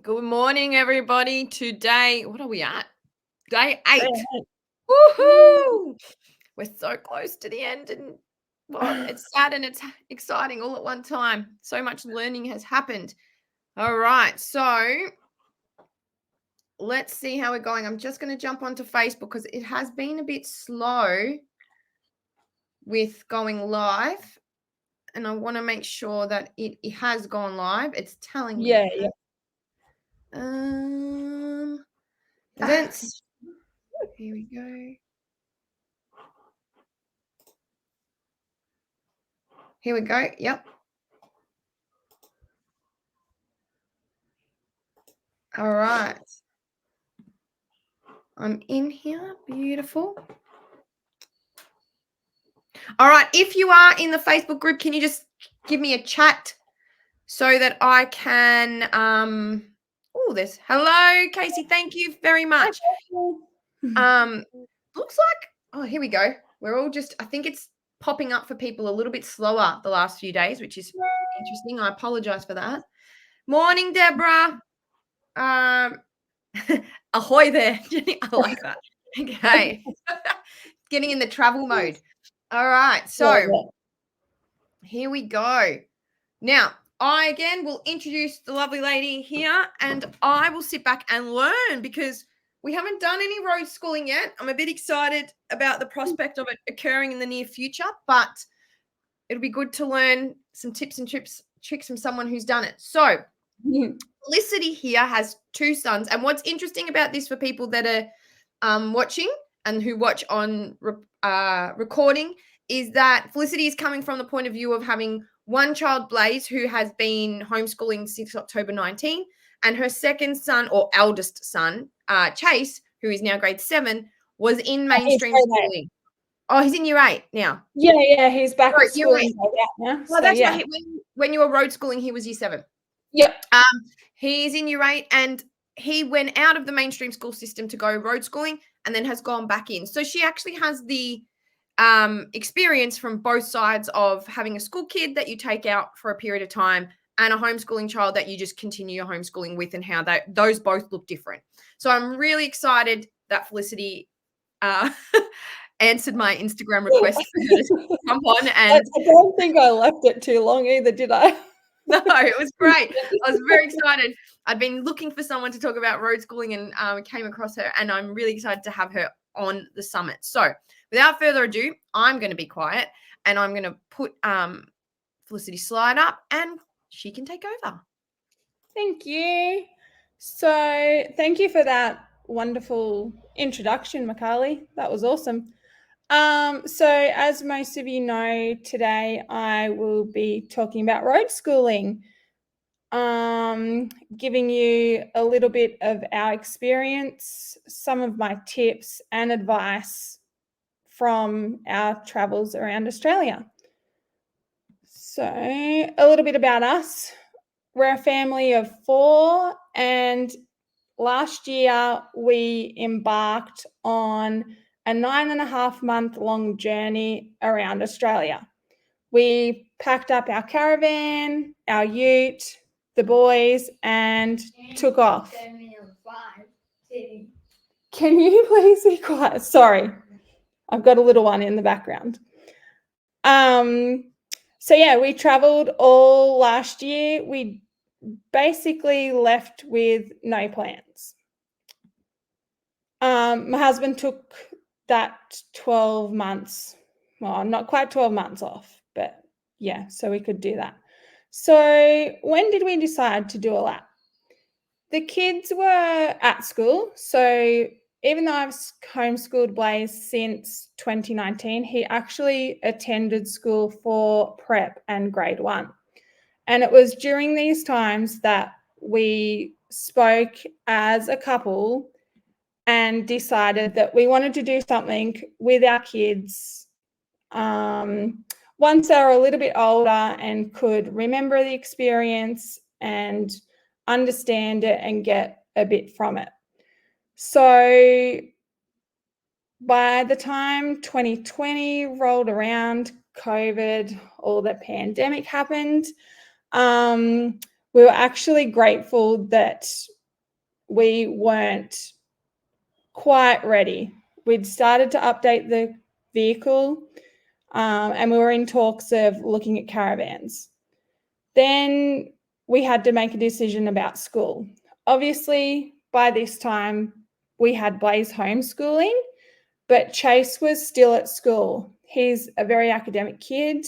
Good morning, everybody. Today, what are we at? Day 8. Day 8. Woohoo! We're so close to the end, and well, it's sad and it's exciting all at one time. So much learning has happened. All right, so let's see how we're going. I'm just going to jump onto Facebook because it has been a bit slow with going live, and I want to make sure that it has gone live. It's telling me. Yeah. Events. Here we go. Here we go. Yep. All right. I'm in here. Beautiful. All right. If you are in the Facebook group, can you just give me a chat so that I can this. Hello, Casey. Thank you very much. Looks like here we go. We're all just I think it's popping up for people a little bit slower the last few days, which is interesting. I apologize for that. Morning, Deborah. Ahoy there, Jenny. I like that. Okay. Getting in the travel mode. All right. So here we go. Now, I again will introduce the lovely lady here, and I will sit back and learn because we haven't done any road schooling yet. I'm a bit excited about the prospect of it occurring in the near future, but it'll be good to learn some tips and tricks from someone who's done it. So, Felicity here has 2 sons, and what's interesting about this for people that are watching and who watch on recording is that Felicity is coming from the point of view of having one child, Blaze, who has been homeschooling since October 19, and her second son or eldest son, Chase, who is now grade 7, was in mainstream schooling. Oh, he's in year 8 now. Yeah, he's back at school now. Well, that's right. When you were road schooling, he was year 7. Yep. He's in year 8, and he went out of the mainstream school system to go road schooling and then has gone back in. So she actually has the experience from both sides of having a school kid that you take out for a period of time and a homeschooling child that you just continue your homeschooling with, and how those both look different. So I'm really excited that Felicity answered my Instagram request for her to jump on. And I don't think I left it too long either, did I? No, it was great. I was very excited. I'd been looking for someone to talk about road schooling and came across her, and I'm really excited to have her on the summit. So without further ado, I'm going to be quiet and I'm going to put Felicity's slide up and she can take over. Thank you. So thank you for that wonderful introduction, Macaulay. That was awesome. So as most of you know, today I will be talking about road schooling, giving you a little bit of our experience, some of my tips and advice from our travels around Australia. So a little bit about us. We're a family of 4, and last year we embarked on a 9.5-month-long journey around Australia. We packed up our caravan, our ute, the boys, and took off. Can you please be quiet? Sorry, I've got a little one in the background. So yeah, we traveled all last year. We basically left with no plans. My husband took that 12 months, well, not quite 12 months off, but yeah, so we could do that. So when did we decide to do all that? The kids were at school. So even though I've homeschooled Blaze since 2019, he actually attended school for prep and grade 1. And it was during these times that we spoke as a couple and decided that we wanted to do something with our kids once they were a little bit older and could remember the experience and understand it and get a bit from it. So by the time 2020 rolled around, COVID, all the pandemic happened, we were actually grateful that we weren't quite ready. We'd started to update the vehicle, and we were in talks of looking at caravans. Then we had to make a decision about school. Obviously, by this time, we had Blaze homeschooling, but Chase was still at school. He's a very academic kid.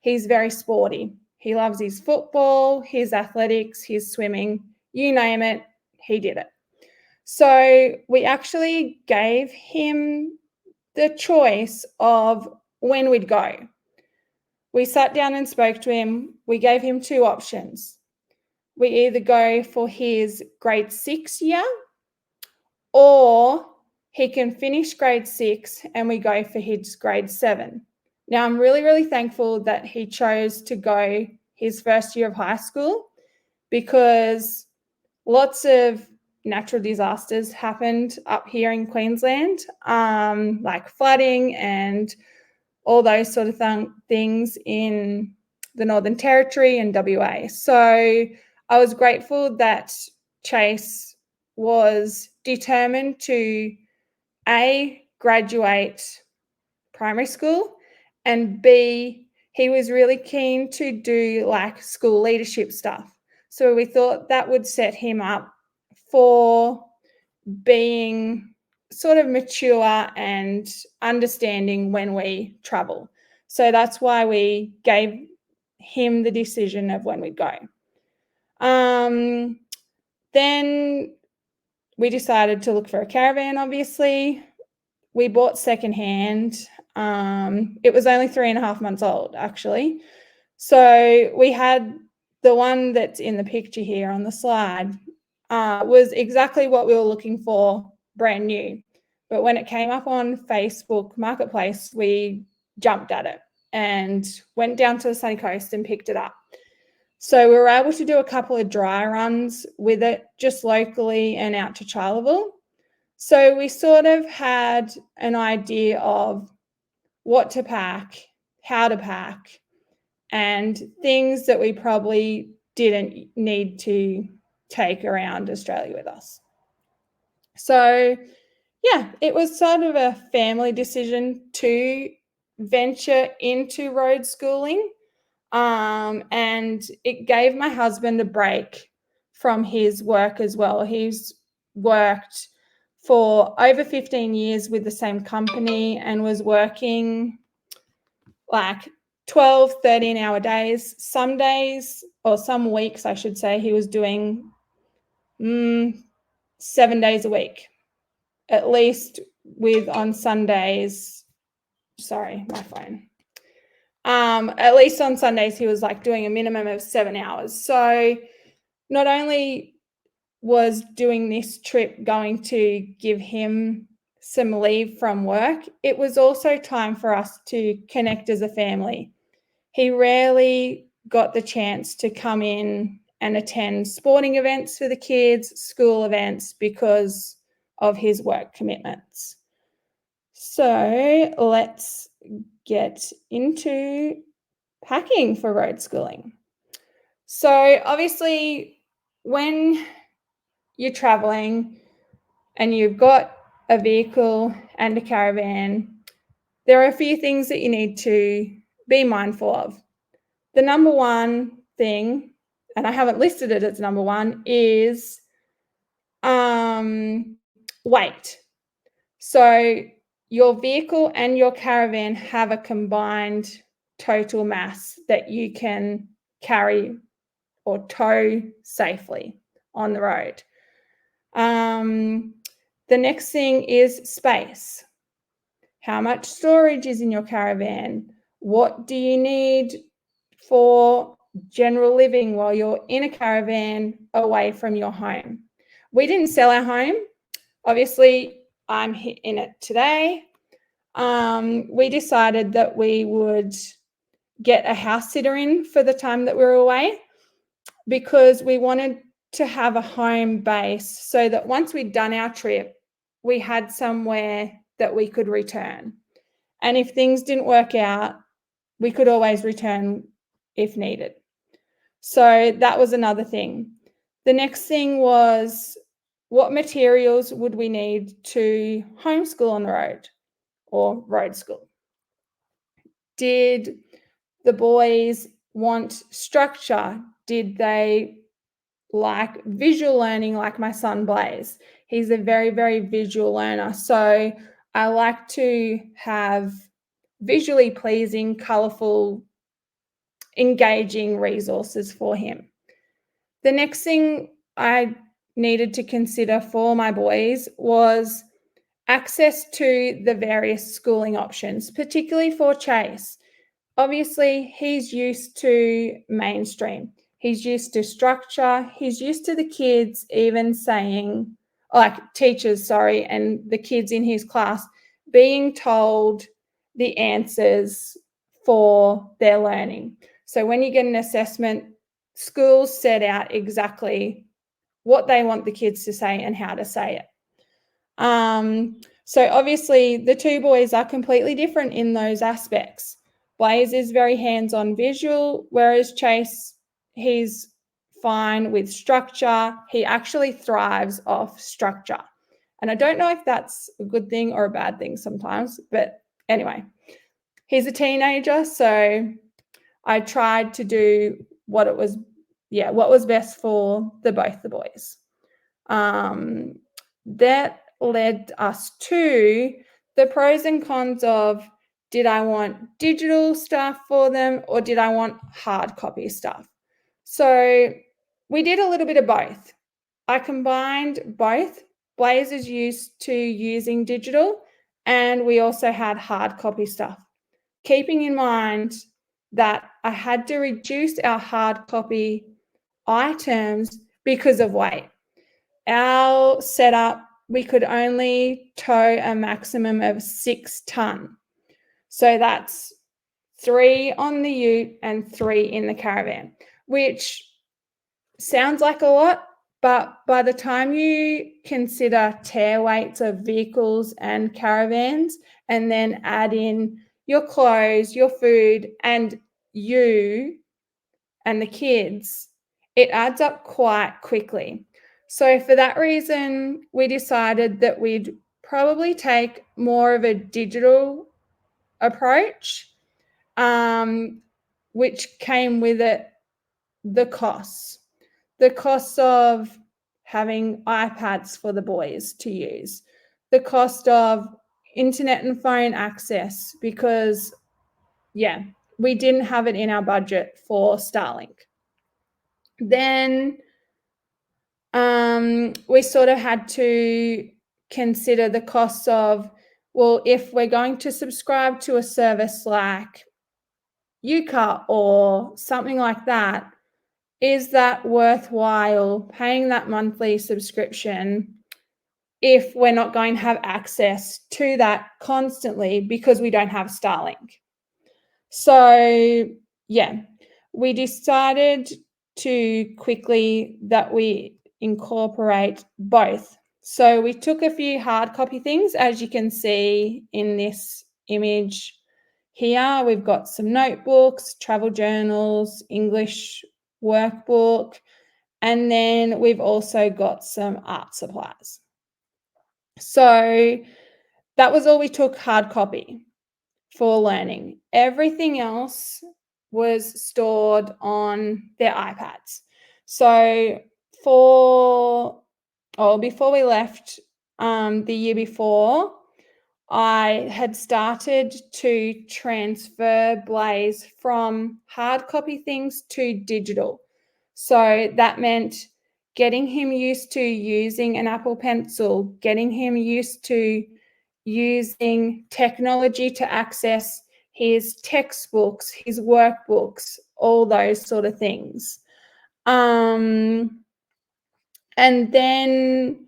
He's very sporty. He loves his football, his athletics, his swimming, you name it, he did it. So we actually gave him the choice of when we'd go. We sat down and spoke to him. We gave him two options. We either go for his grade 6 year, or he can finish grade 6 and we go for his grade 7. Now, I'm really, really thankful that he chose to go his first year of high school, because lots of natural disasters happened up here in Queensland, like flooding and all those sort of things in the Northern Territory and WA. So I was grateful that Chase was determined to A, graduate primary school, and B, he was really keen to do like school leadership stuff. So we thought that would set him up for being sort of mature and understanding when we travel. So that's why we gave him the decision of when we'd go. Then we decided to look for a caravan, obviously. We bought secondhand. It was only 3.5 months old, actually. So we had the one that's in the picture here on the slide, was exactly what we were looking for, brand new. But when it came up on Facebook Marketplace, we jumped at it and went down to the sunny coast and picked it up. So we were able to do a couple of dry runs with it, just locally and out to Charleville. So we sort of had an idea of what to pack, how to pack, and things that we probably didn't need to take around Australia with us. So yeah, it was sort of a family decision to venture into road schooling. And it gave my husband a break from his work as well. He's worked for over 15 years with the same company and was working like 12, 13-hour days. Some days, or some weeks, I should say, he was doing 7 days a week, at least, with on Sundays. Sorry, my phone. At least on Sundays, he was like doing a minimum of 7 hours. So not only was doing this trip going to give him some leave from work, it was also time for us to connect as a family. He rarely got the chance to come in and attend sporting events for the kids, school events, because of his work commitments. So let's get into packing for road schooling. So obviously, when you're traveling and you've got a vehicle and a caravan, there are a few things that you need to be mindful of. The number one thing, and I haven't listed it as number one, is weight. So your vehicle and your caravan have a combined total mass that you can carry or tow safely on the road. The next thing is space. How much storage is in your caravan? What do you need for general living while you're in a caravan away from your home? We didn't sell our home. Obviously, I'm in it today. We decided that we would get a house sitter in for the time that we were away, because we wanted to have a home base so that once we'd done our trip, we had somewhere that we could return. And if things didn't work out, we could always return if needed. So that was another thing. The next thing was what materials would we need to homeschool on the road or road school? Did the boys want structure? Did they like visual learning like my son Blaze? He's a very, very visual learner. So I like to have visually pleasing, colourful, engaging resources for him. The next thing I needed to consider for my boys was access to the various schooling options, particularly for Chase. Obviously, he's used to mainstream. He's used to structure. He's used to the kids even saying, like teachers, sorry, and the kids in his class being told the answers for their learning. So when you get an assessment, schools set out exactly what they want the kids to say and how to say it. So obviously the two boys are completely different in those aspects. Blaze is very hands-on visual, whereas Chase, he's fine with structure. He actually thrives off structure. And I don't know if that's a good thing or a bad thing sometimes, but anyway, he's a teenager, so I tried to do what was best for both the boys. That led us to the pros and cons of, did I want digital stuff for them or did I want hard copy stuff? So we did a little bit of both. I combined both. Blaze is used to using digital, and we also had hard copy stuff, keeping in mind that I had to reduce our hard copy items because of weight. Our setup, we could only tow a maximum of 6 ton. So that's 3 on the ute and 3 in the caravan, which sounds like a lot, but by the time you consider tear weights of vehicles and caravans, and then add in your clothes, your food, and you and the kids, it adds up quite quickly. So for that reason, we decided that we'd probably take more of a digital approach, which came with it the costs. The cost of having iPads for the boys to use, the cost of internet and phone access, because, we didn't have it in our budget for Starlink. Then we sort of had to consider the costs of, well, if we're going to subscribe to a service like Yuka or something like that, is that worthwhile paying that monthly subscription if we're not going to have access to that constantly because we don't have Starlink? So, we decided to quickly that we incorporate both. So we took a few hard copy things, as you can see in this image here. We've got some notebooks, travel journals, English workbook, and then we've also got some art supplies. So that was all we took hard copy for learning. Everything else was stored on their iPads. So before we left the year before, I had started to transfer Blaze from hard copy things to digital. So that meant getting him used to using an Apple Pencil, getting him used to using technology to access his textbooks, his workbooks, all those sort of things. And then,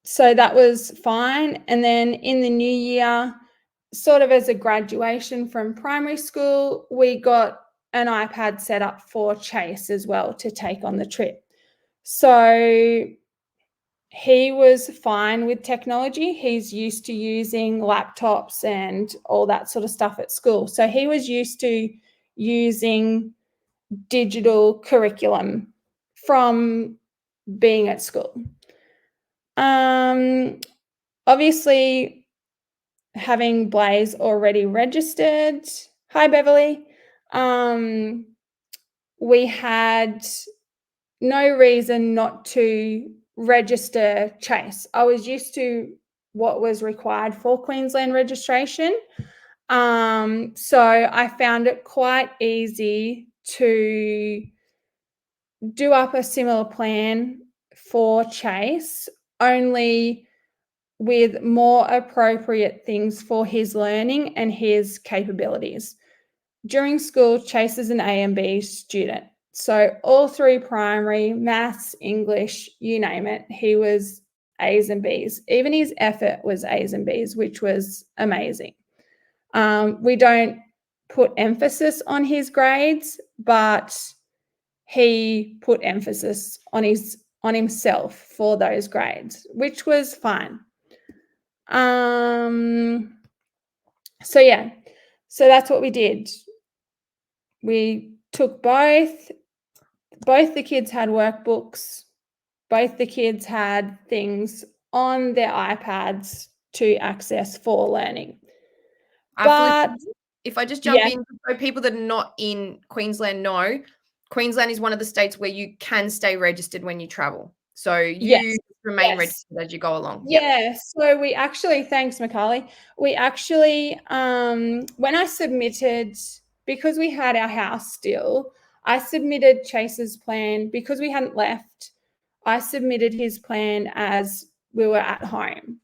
so that was fine. And then in the new year, sort of as a graduation from primary school, we got an iPad set up for Chase as well to take on the trip. So he was fine with technology. He's used to using laptops and all that sort of stuff at school. So he was used to using digital curriculum from being at school. Obviously, having Blaze already registered. Hi, Beverly. We had no reason not to register Chase. I was used to what was required for Queensland registration. So I found it quite easy to do up a similar plan for Chase, only with more appropriate things for his learning and his capabilities. During school, Chase is an A and B student. So all through primary, maths, English, you name it, he was A's and B's. Even his effort was A's and B's, which was amazing. We don't put emphasis on his grades, but he put emphasis on himself for those grades, which was fine. So yeah, so that's what we did. We took both the kids had workbooks, both the kids had things on their iPads to access for learning. But if I just jump in, so people that are not in Queensland know, Queensland is one of the states where you can stay registered when you travel. So you remain registered as you go along. Yeah. So we actually, thanks, Macaulay. We actually, when I submitted, because we had our house still, I submitted Chase's plan because we hadn't left. I submitted his plan as we were at home.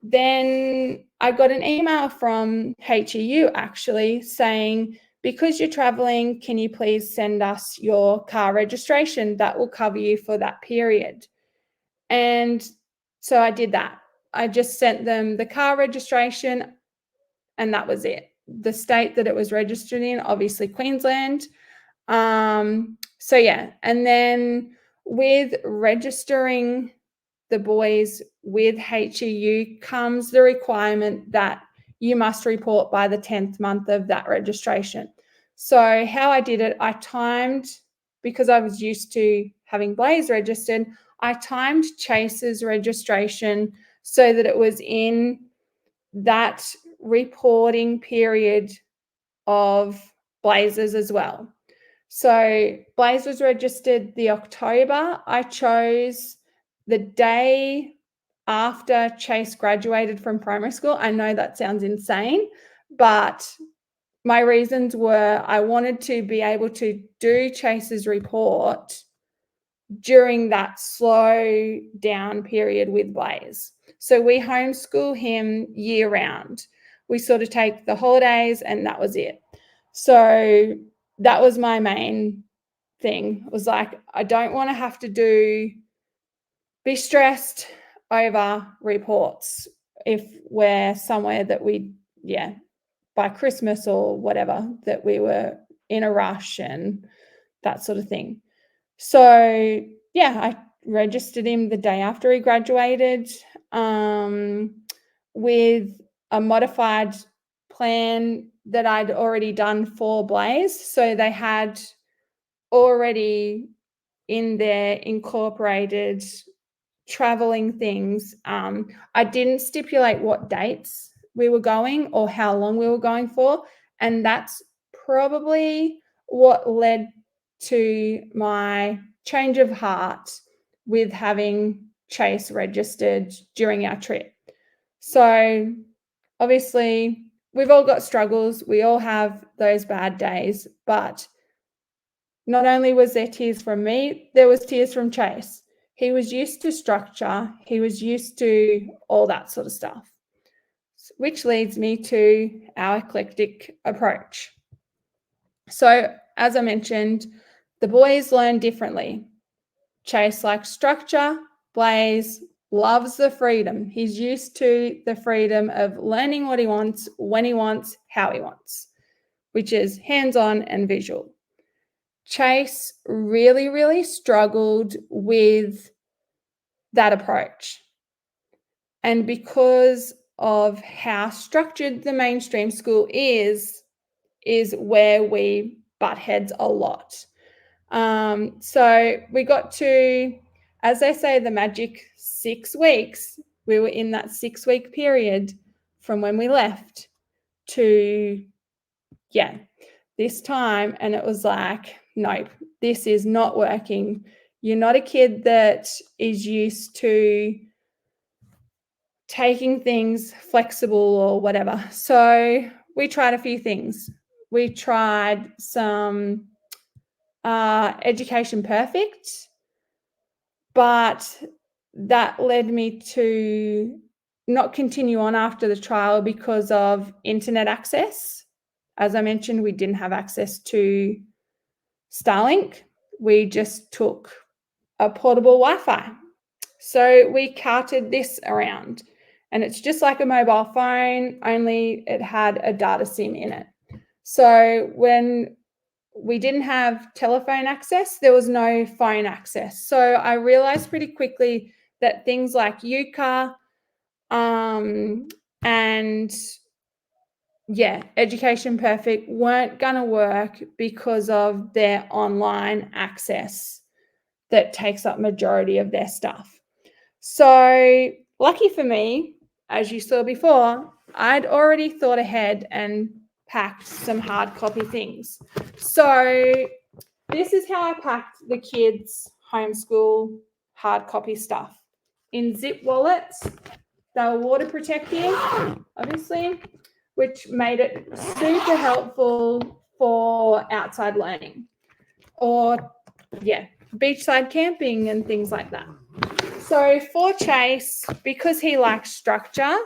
Then I got an email from HEU actually saying, because you're traveling, can you please send us your car registration? That will cover you for that period. And so I did that. I just sent them the car registration and that was it. The state that it was registered in, obviously Queensland. So yeah, and then with registering the boys with HEU comes the requirement that you must report by the 10th month of that registration. So how I did it, I timed, because I was used to having Blaze registered, I timed Chase's registration so that it was in that reporting period of Blaze's as well. So Blaze was registered the October. I chose the day after Chase graduated from primary school. I know that sounds insane, but my reasons were I wanted to be able to do Chase's report during that slow down period with Blaze. So we homeschool him year round. We sort of take the holidays and that was it. So that was my main thing. It was like, I don't want to have to be stressed over reports if we're somewhere that by Christmas or whatever, that we were in a rush and that sort of thing. So yeah, I registered him the day after he graduated with a modified plan that I'd already done for Blaze. So they had already in their incorporated traveling things. I didn't stipulate what dates we were going or how long we were going for. And that's probably what led to my change of heart with having Chase registered during our trip. So obviously we've all got struggles. We all have those bad days, but not only was there tears from me, there was tears from Chase. He was used to structure. He was used to all that sort of stuff, which leads me to our eclectic approach. So as I mentioned, the boys learn differently. Chase likes structure. Blaze loves the freedom. He's used to the freedom of learning what he wants, when he wants, how he wants, which is hands-on and visual. Chase really, really struggled with that approach. And because of how structured the mainstream school is where we butt heads a lot. So we got to as they say, the magic 6 weeks, we were in that 6-week period from when we left to, this time. And it was like, nope, this is not working. You're not a kid that is used to taking things flexible or whatever. So we tried a few things. We tried some Education Perfect, but that led me to not continue on after the trial because of internet access. As I mentioned, we didn't have access to Starlink. We just took a portable Wi-Fi. So we carted this around, and it's just like a mobile phone, only it had a data SIM in it. So when we didn't have telephone access, there was no phone access. So I realized pretty quickly that things like Yuka and Education Perfect weren't going to work because of their online access that takes up majority of their stuff. So lucky for me, as you saw before, I'd already thought ahead and packed some hard copy things. So this is how I packed the kids' homeschool hard copy stuff. In zip wallets, they were water protective, obviously, which made it super helpful for outside learning or, beachside camping and things like that. So for Chase, because he likes structure,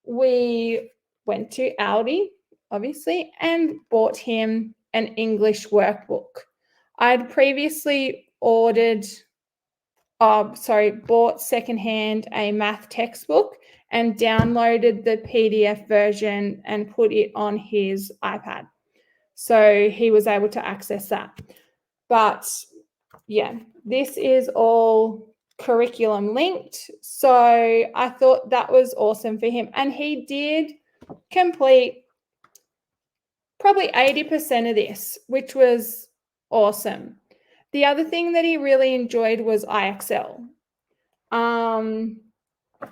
we went to Aldi, obviously, and bought him an English workbook. I'd previously bought secondhand a math textbook and downloaded the PDF version and put it on his iPad. So he was able to access that. But this is all curriculum linked. So I thought that was awesome for him. And he did complete probably 80% of this, which was awesome. The other thing that he really enjoyed was IXL.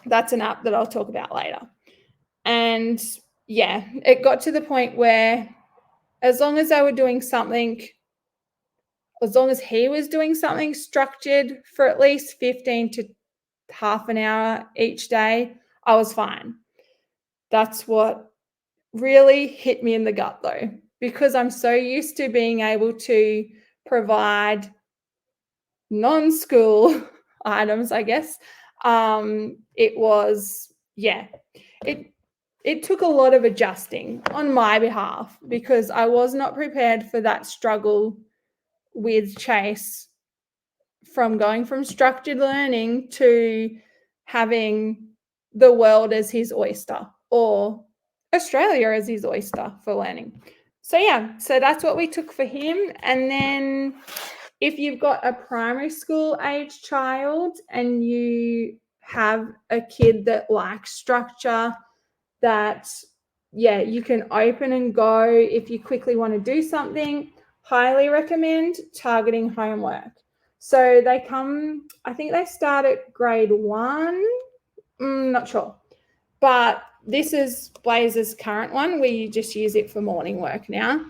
That's an app that I'll talk about later. And it got to the point where as long as they were doing something, as long as he was doing something structured for at least 15 to half an hour each day, I was fine. That's what really hit me in the gut though, because I'm so used to being able to provide non-school items, I guess. It was, it took a lot of adjusting on my behalf because I was not prepared for that struggle with Chase from going from structured learning to having the world as his oyster or Australia as his oyster for learning. So that's what we took for him. And then if you've got a primary school age child and you have a kid that likes structure, that you can open and go if you quickly want to do something, highly recommend targeting homework. So they come, I think they start at grade 1, not sure. But this is Blazer's current one. We just use it for morning work now.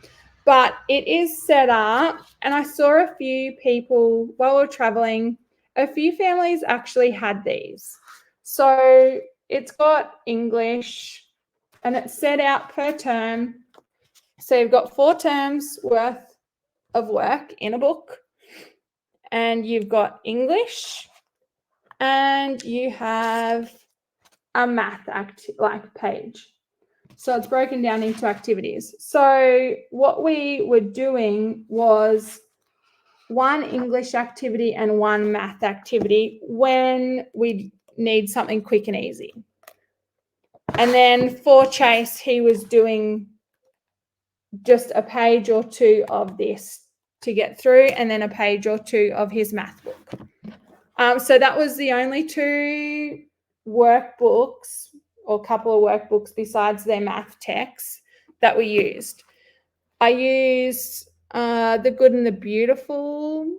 But it is set up, and I saw a few people while we were traveling, a few families actually had these. So it's got English, and it's set out per term. So you've got 4 terms worth of work in a book, and you've got English, and you have a math page. So it's broken down into activities. So what we were doing was 1 English activity and 1 math activity when we need something quick and easy. And then for Chase, he was doing just a page or 2 of this to get through, and then a page or 2 of his math book. So that was the only 2 workbooks or couple of workbooks besides their math texts that we used. I used The Good and the Beautiful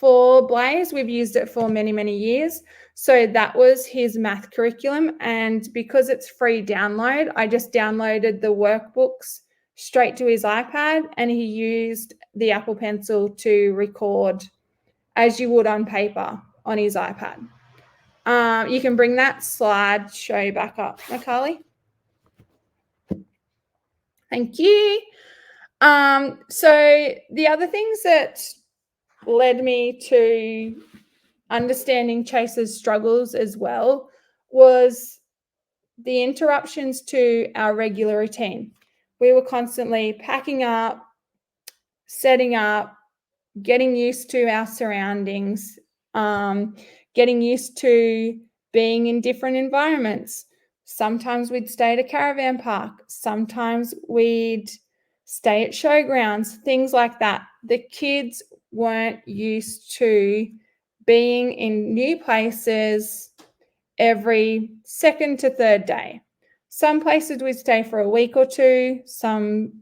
for Blaze, we've used it for many, many years. So that was his math curriculum. And because it's free download, I just downloaded the workbooks straight to his iPad, and he used the Apple Pencil to record as you would on paper on his iPad. You can bring that slideshow back up, Macaulay. Thank you. So the other things that led me to understanding Chase's struggles as well was the interruptions to our regular routine. We were constantly packing up, setting up, getting used to our surroundings, getting used to being in different environments. Sometimes we'd stay at a caravan park. Sometimes we'd stay at showgrounds, things like that. The kids weren't used to being in new places every second to third day. Some places we'd stay for a week or two, some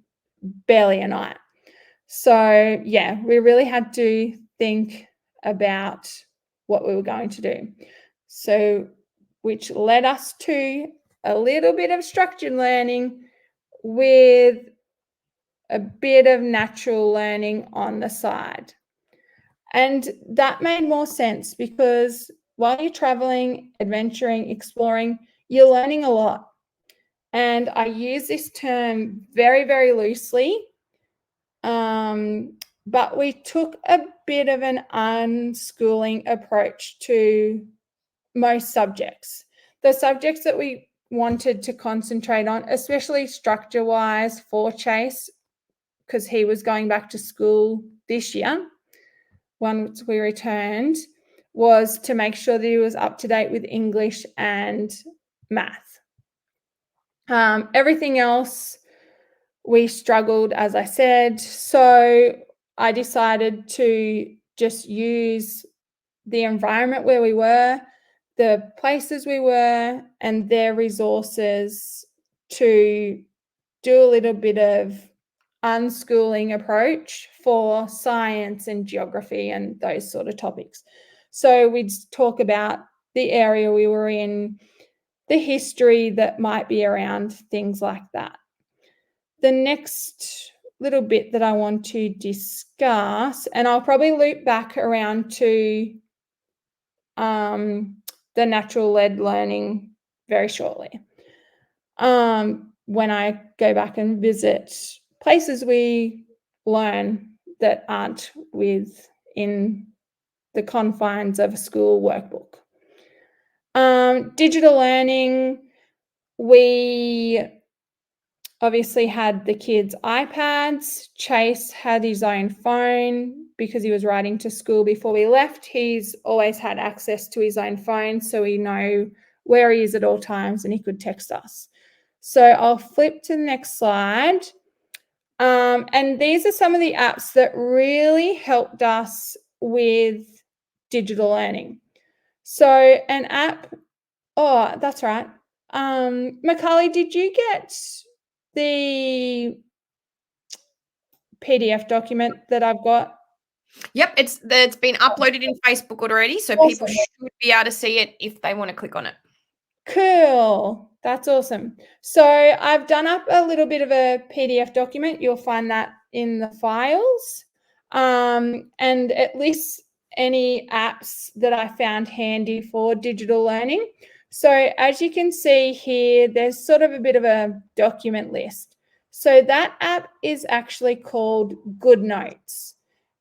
barely a night. So, yeah, we really had to think about what we were going to do. So, which led us to a little bit of structured learning with a bit of natural learning on the side. And that made more sense because while you're traveling, adventuring, exploring, you're learning a lot. And I use this term very, very loosely. But we took a bit of an unschooling approach to most subjects. The subjects that we wanted to concentrate on, especially structure-wise for Chase, because he was going back to school this year, once we returned, was to make sure that he was up to date with English and math. Everything else, we struggled, as I said. So I decided to just use the environment where we were, the places we were, and their resources to do a little bit of unschooling approach for science and geography and those sort of topics. So we'd talk about the area we were in, the history that might be around, things like that. The next little bit that I want to discuss, and I'll probably loop back around to the natural-led learning very shortly. When I go back and visit places we learn that aren't within the confines of a school workbook. Digital learning, we obviously had the kids' iPads. Chase had his own phone because he was riding to school before we left. He's always had access to his own phone, so we know where he is at all times and he could text us. So I'll flip to the next slide. And these are some of the apps that really helped us with digital learning. So an app, oh, that's right. Macaulay, did you get the PDF document that I've got? Yep, it's been uploaded in Facebook already, so awesome. People should be able to see it if they want to click on it. Cool. That's awesome. So I've done up a little bit of a PDF document. You'll find that in the files. And it lists any apps that I found handy for digital learning. So as you can see here, there's sort of a bit of a document list. So that app is actually called GoodNotes.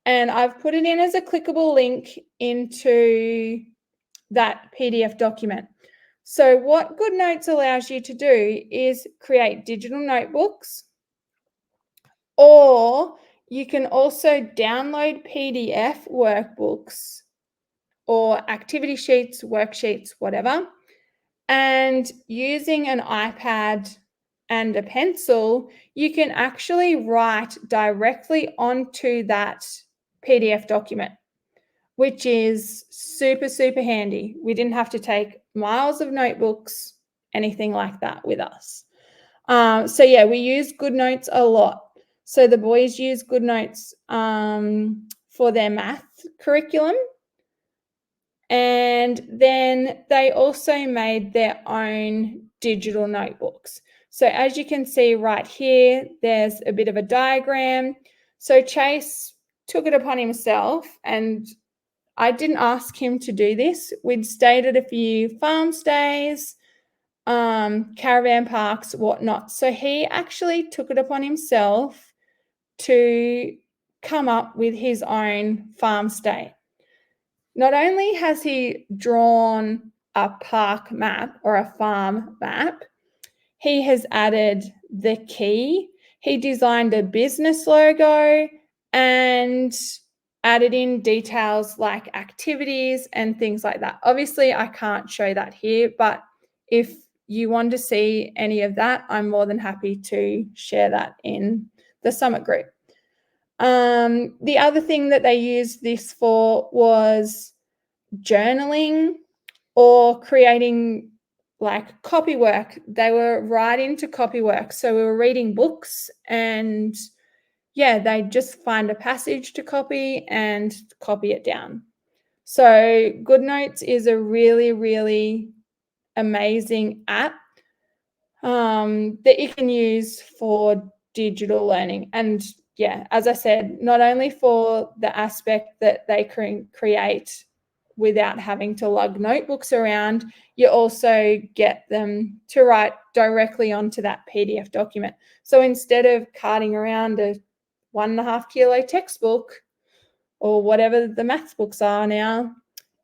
And I've put it in as a clickable link into that PDF document. So what GoodNotes allows you to do is create digital notebooks, or you can also download PDF workbooks or activity sheets, worksheets, whatever. And using an iPad and a pencil, you can actually write directly onto that PDF document, which is super, super handy. We didn't have to take miles of notebooks, anything like that with us. So yeah, we use GoodNotes a lot. So the boys use GoodNotes for their math curriculum. And then they also made their own digital notebooks. So as you can see right here, there's a bit of a diagram. So Chase took it upon himself, and I didn't ask him to do this. We'd stayed at a few farm stays, caravan parks, whatnot. So he actually took it upon himself to come up with his own farm stay. Not only has he drawn a park map or a farm map, he has added the key. He designed a business logo and added in details like activities and things like that. Obviously, I can't show that here, but if you want to see any of that, I'm more than happy to share that in the Summit group. The other thing that they used this for was journaling or creating like copy work. They were right into copy work. So we were reading books, and yeah, they just find a passage to copy and copy it down. So GoodNotes is a really, really amazing app that you can use for digital learning. And yeah, as I said, not only for the aspect that they create without having to lug notebooks around, you also get them to write directly onto that PDF document. So instead of carting around a 1.5 kilo textbook or whatever the maths books are now,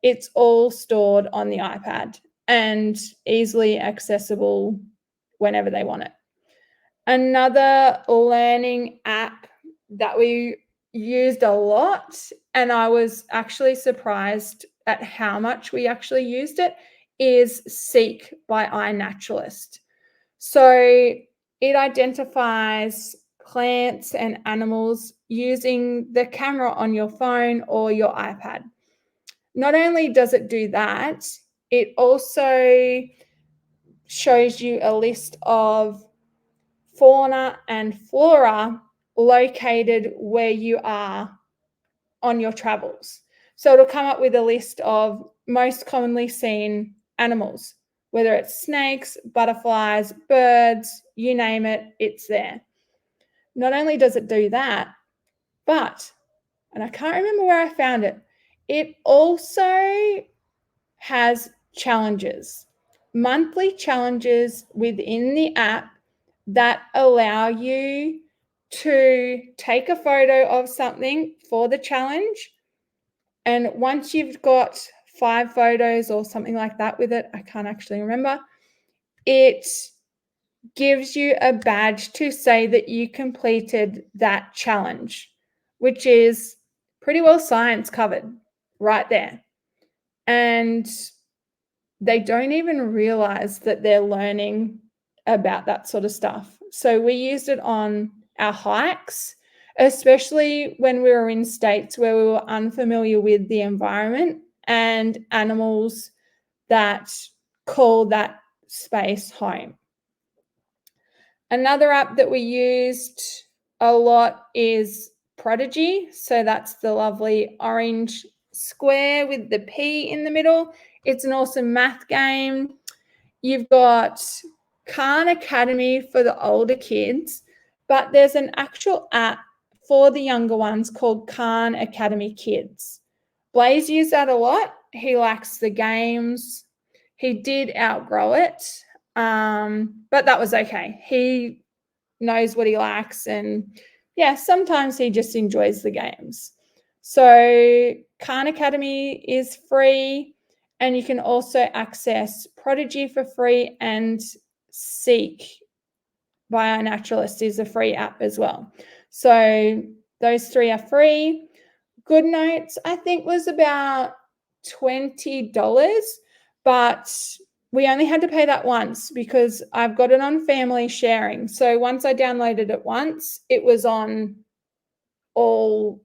it's all stored on the iPad and easily accessible whenever they want it. Another learning app that we used a lot, and I was actually surprised at how much we actually used it, is Seek by iNaturalist. So it identifies plants and animals using the camera on your phone or your iPad. Not only does it do that, it also shows you a list of fauna and flora located where you are on your travels. So it'll come up with a list of most commonly seen animals, whether it's snakes, butterflies, birds, you name it, it's there. Not only does it do that, but, and I can't remember where I found it, it also has challenges, monthly challenges within the app that allow you to take a photo of something for the challenge. And once you've got 5 photos or something like that with it, I can't actually remember, it gives you a badge to say that you completed that challenge, which is pretty well science covered right there. And they don't even realize that they're learning about that sort of stuff. So we used it on our hikes, especially when we were in states where we were unfamiliar with the environment and animals that call that space home. Another app that we used a lot is Prodigy. So that's the lovely orange square with the P in the middle. It's an awesome math game. You've got Khan Academy for the older kids, but there's an actual app for the younger ones called Khan Academy Kids. Blaze used that a lot. He likes the games. He did outgrow it, but that was okay. He knows what he likes, and yeah, sometimes he just enjoys the games. So Khan Academy is free, and you can also access Prodigy for free, and Seek by iNaturalist is a free app as well. So those 3 are free. GoodNotes, I think, was about $20, but we only had to pay that once because I've got it on family sharing. So once I downloaded it once, it was on all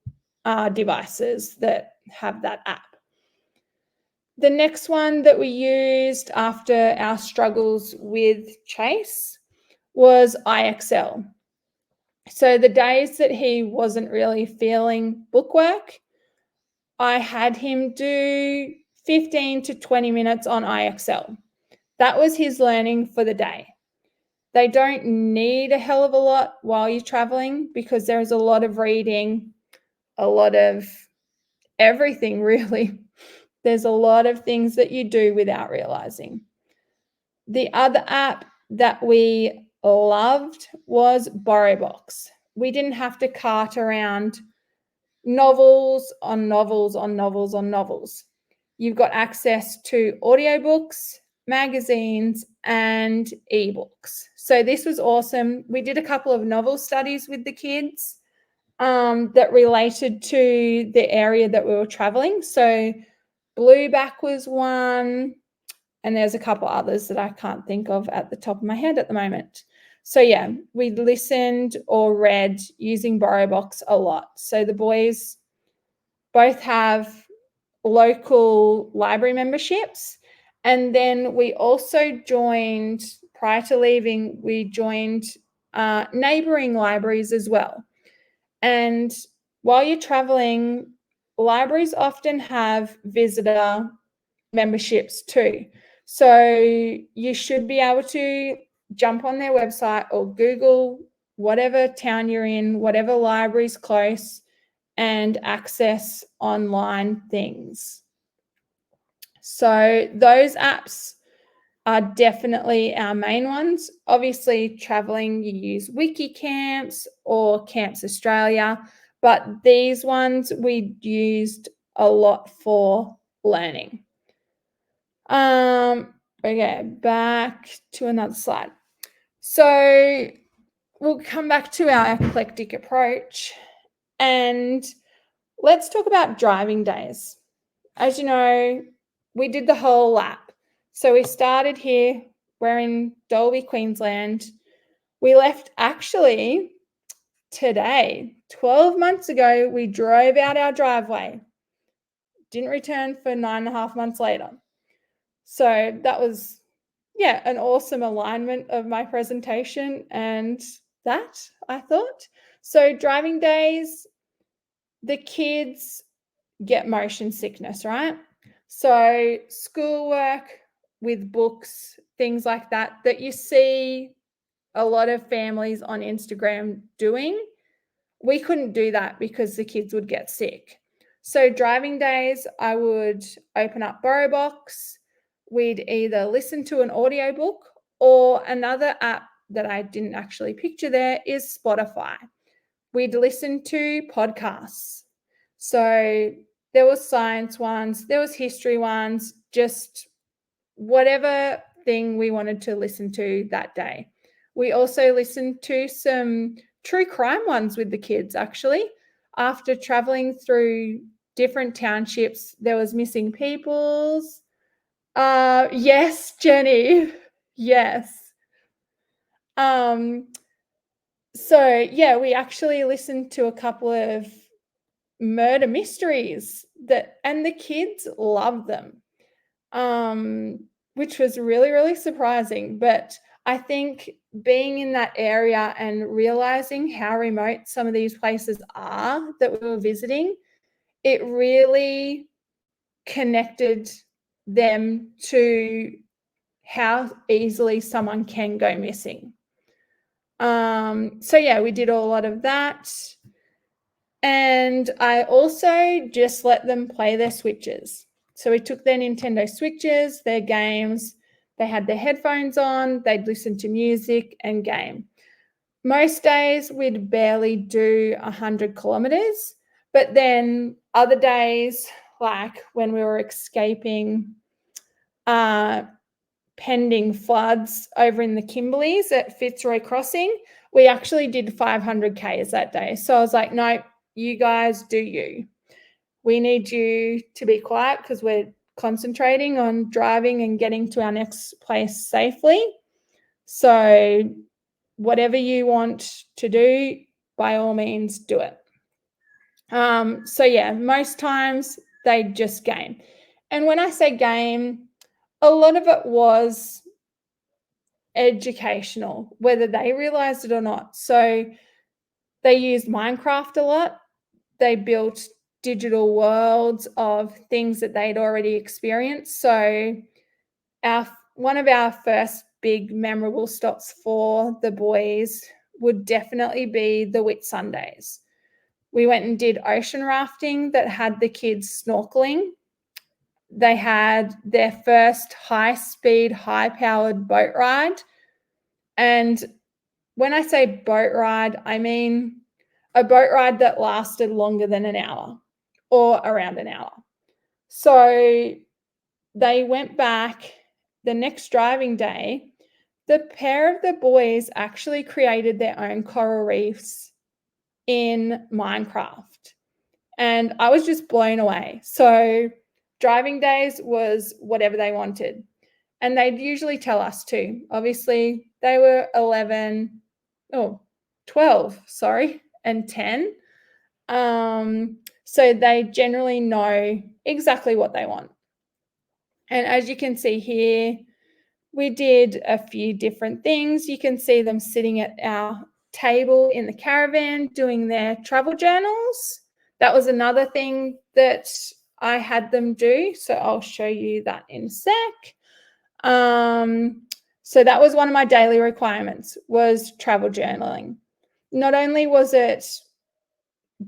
devices that have that app. The next one that we used after our struggles with Chase was IXL. So the days that he wasn't really feeling bookwork, I had him do 15 to 20 minutes on IXL. That was his learning for the day. They don't need a hell of a lot while you're traveling because there's a lot of reading, a lot of everything, really. There's a lot of things that you do without realizing. The other app that we loved was BorrowBox. We didn't have to cart around novels on novels on novels on novels. You've got access to audiobooks, magazines, and ebooks. So this was awesome. We did a couple of novel studies with the kids that related to the area that we were traveling. So Blueback was one, and there's a couple others that I can't think of at the top of my head at the moment. So yeah, we listened or read using BorrowBox a lot. So the boys both have local library memberships. And then we also joined, prior to leaving, we joined neighboring libraries as well. And while you're traveling, libraries often have visitor memberships too. So you should be able to jump on their website or Google whatever town you're in, whatever library's close, and access online things. So those apps are definitely our main ones. Obviously, traveling, you use WikiCamps or Camps Australia, but these ones we used a lot for learning. Okay, back to another slide. So we'll come back to our eclectic approach and let's talk about driving days. As you know, we did the whole lap. So we started here, we're in Dalby, Queensland. We left actually today, 12 months ago, we drove out our driveway. Didn't return for 9.5 months later. So that was, yeah, an awesome alignment of my presentation and that, I thought. So driving days, the kids get motion sickness, right? So schoolwork with books, things like that, that you see a lot of families on Instagram doing. We couldn't do that because the kids would get sick. So driving days, I would open up BorrowBox. We'd either listen to an audiobook or another app that I didn't actually picture there is Spotify. We'd listen to podcasts. So there was science ones, there was history ones, just whatever thing we wanted to listen to that day. We also listened to some true crime ones with the kids, actually. After traveling through different townships, there was missing peoples. Yes, Jenny. Yes. So yeah, we actually listened to a couple of murder mysteries and the kids love them, which was really, really surprising. But I think being in that area and realizing how remote some of these places are that we were visiting, it really connected them to how easily someone can go missing. So yeah, we did a lot of that. And I also just let them play their Switches. So we took their Nintendo Switches, their games, they had their headphones on, they'd listen to music and game. Most days we'd barely do 100 kilometers, but then other days, like when we were escaping pending floods over in the Kimberleys at Fitzroy Crossing, we actually did 500 Ks that day. So I was like, no, you guys do you. We need you to be quiet because we're concentrating on driving and getting to our next place safely. So whatever you want to do, by all means, do it. So yeah, most times they just game. And when I say game, a lot of it was educational, whether they realized it or not. So they used Minecraft a lot. They built digital worlds of things that they'd already experienced. So one of our first big memorable stops for the boys would definitely be the Whitsundays. We went and did ocean rafting that had the kids snorkeling. They had their first high-speed, high-powered boat ride. And when I say boat ride, I mean a boat ride that lasted longer than an hour or around an hour. So they went back the next driving day. The pair of the boys actually created their own coral reefs in Minecraft. And I was just blown away. So driving days was whatever they wanted. And they'd usually tell us too. Obviously, they were 12, and 10. So they generally know exactly what they want. And as you can see here, we did a few different things. You can see them sitting at our table in the caravan doing their travel journals. That was another thing that I had them do. So I'll show you that in a sec. So that was one of my daily requirements, was travel journaling. Not only was it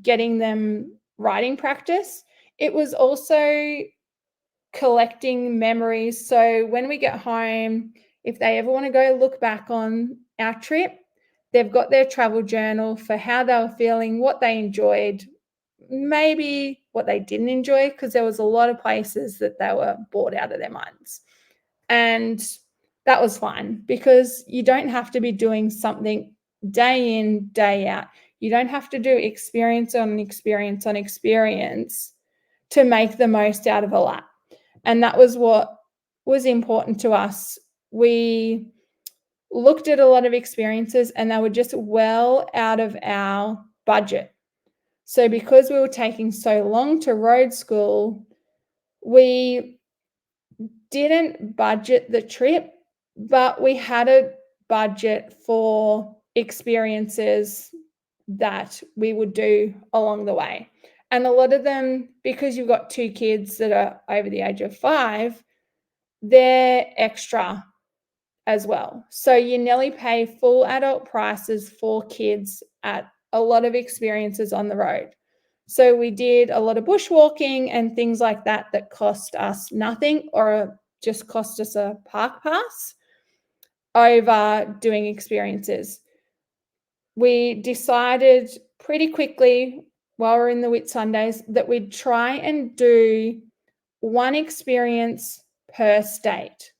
getting them writing practice, it was also collecting memories. So when we get home, if they ever want to go look back on our trip, they've got their travel journal for how they were feeling, what they enjoyed, maybe what they didn't enjoy, because there was a lot of places that they were bored out of their minds. And that was fine, because you don't have to be doing something day in, day out. You don't have to do experience on experience on experience to make the most out of a lap. And that was what was important to us. We looked at a lot of experiences and they were just well out of our budget. So because we were taking so long to road school, we didn't budget the trip, but we had a budget for experiences that we would do along the way. And a lot of them, because you've got 2 kids that are over the age of 5, they're extra as well. So you nearly pay full adult prices for kids at a lot of experiences on the road. So we did a lot of bushwalking and things like that that cost us nothing, or just cost us a park pass, over doing experiences. We decided pretty quickly while we're in the Whitsundays that we'd try and do one experience per state.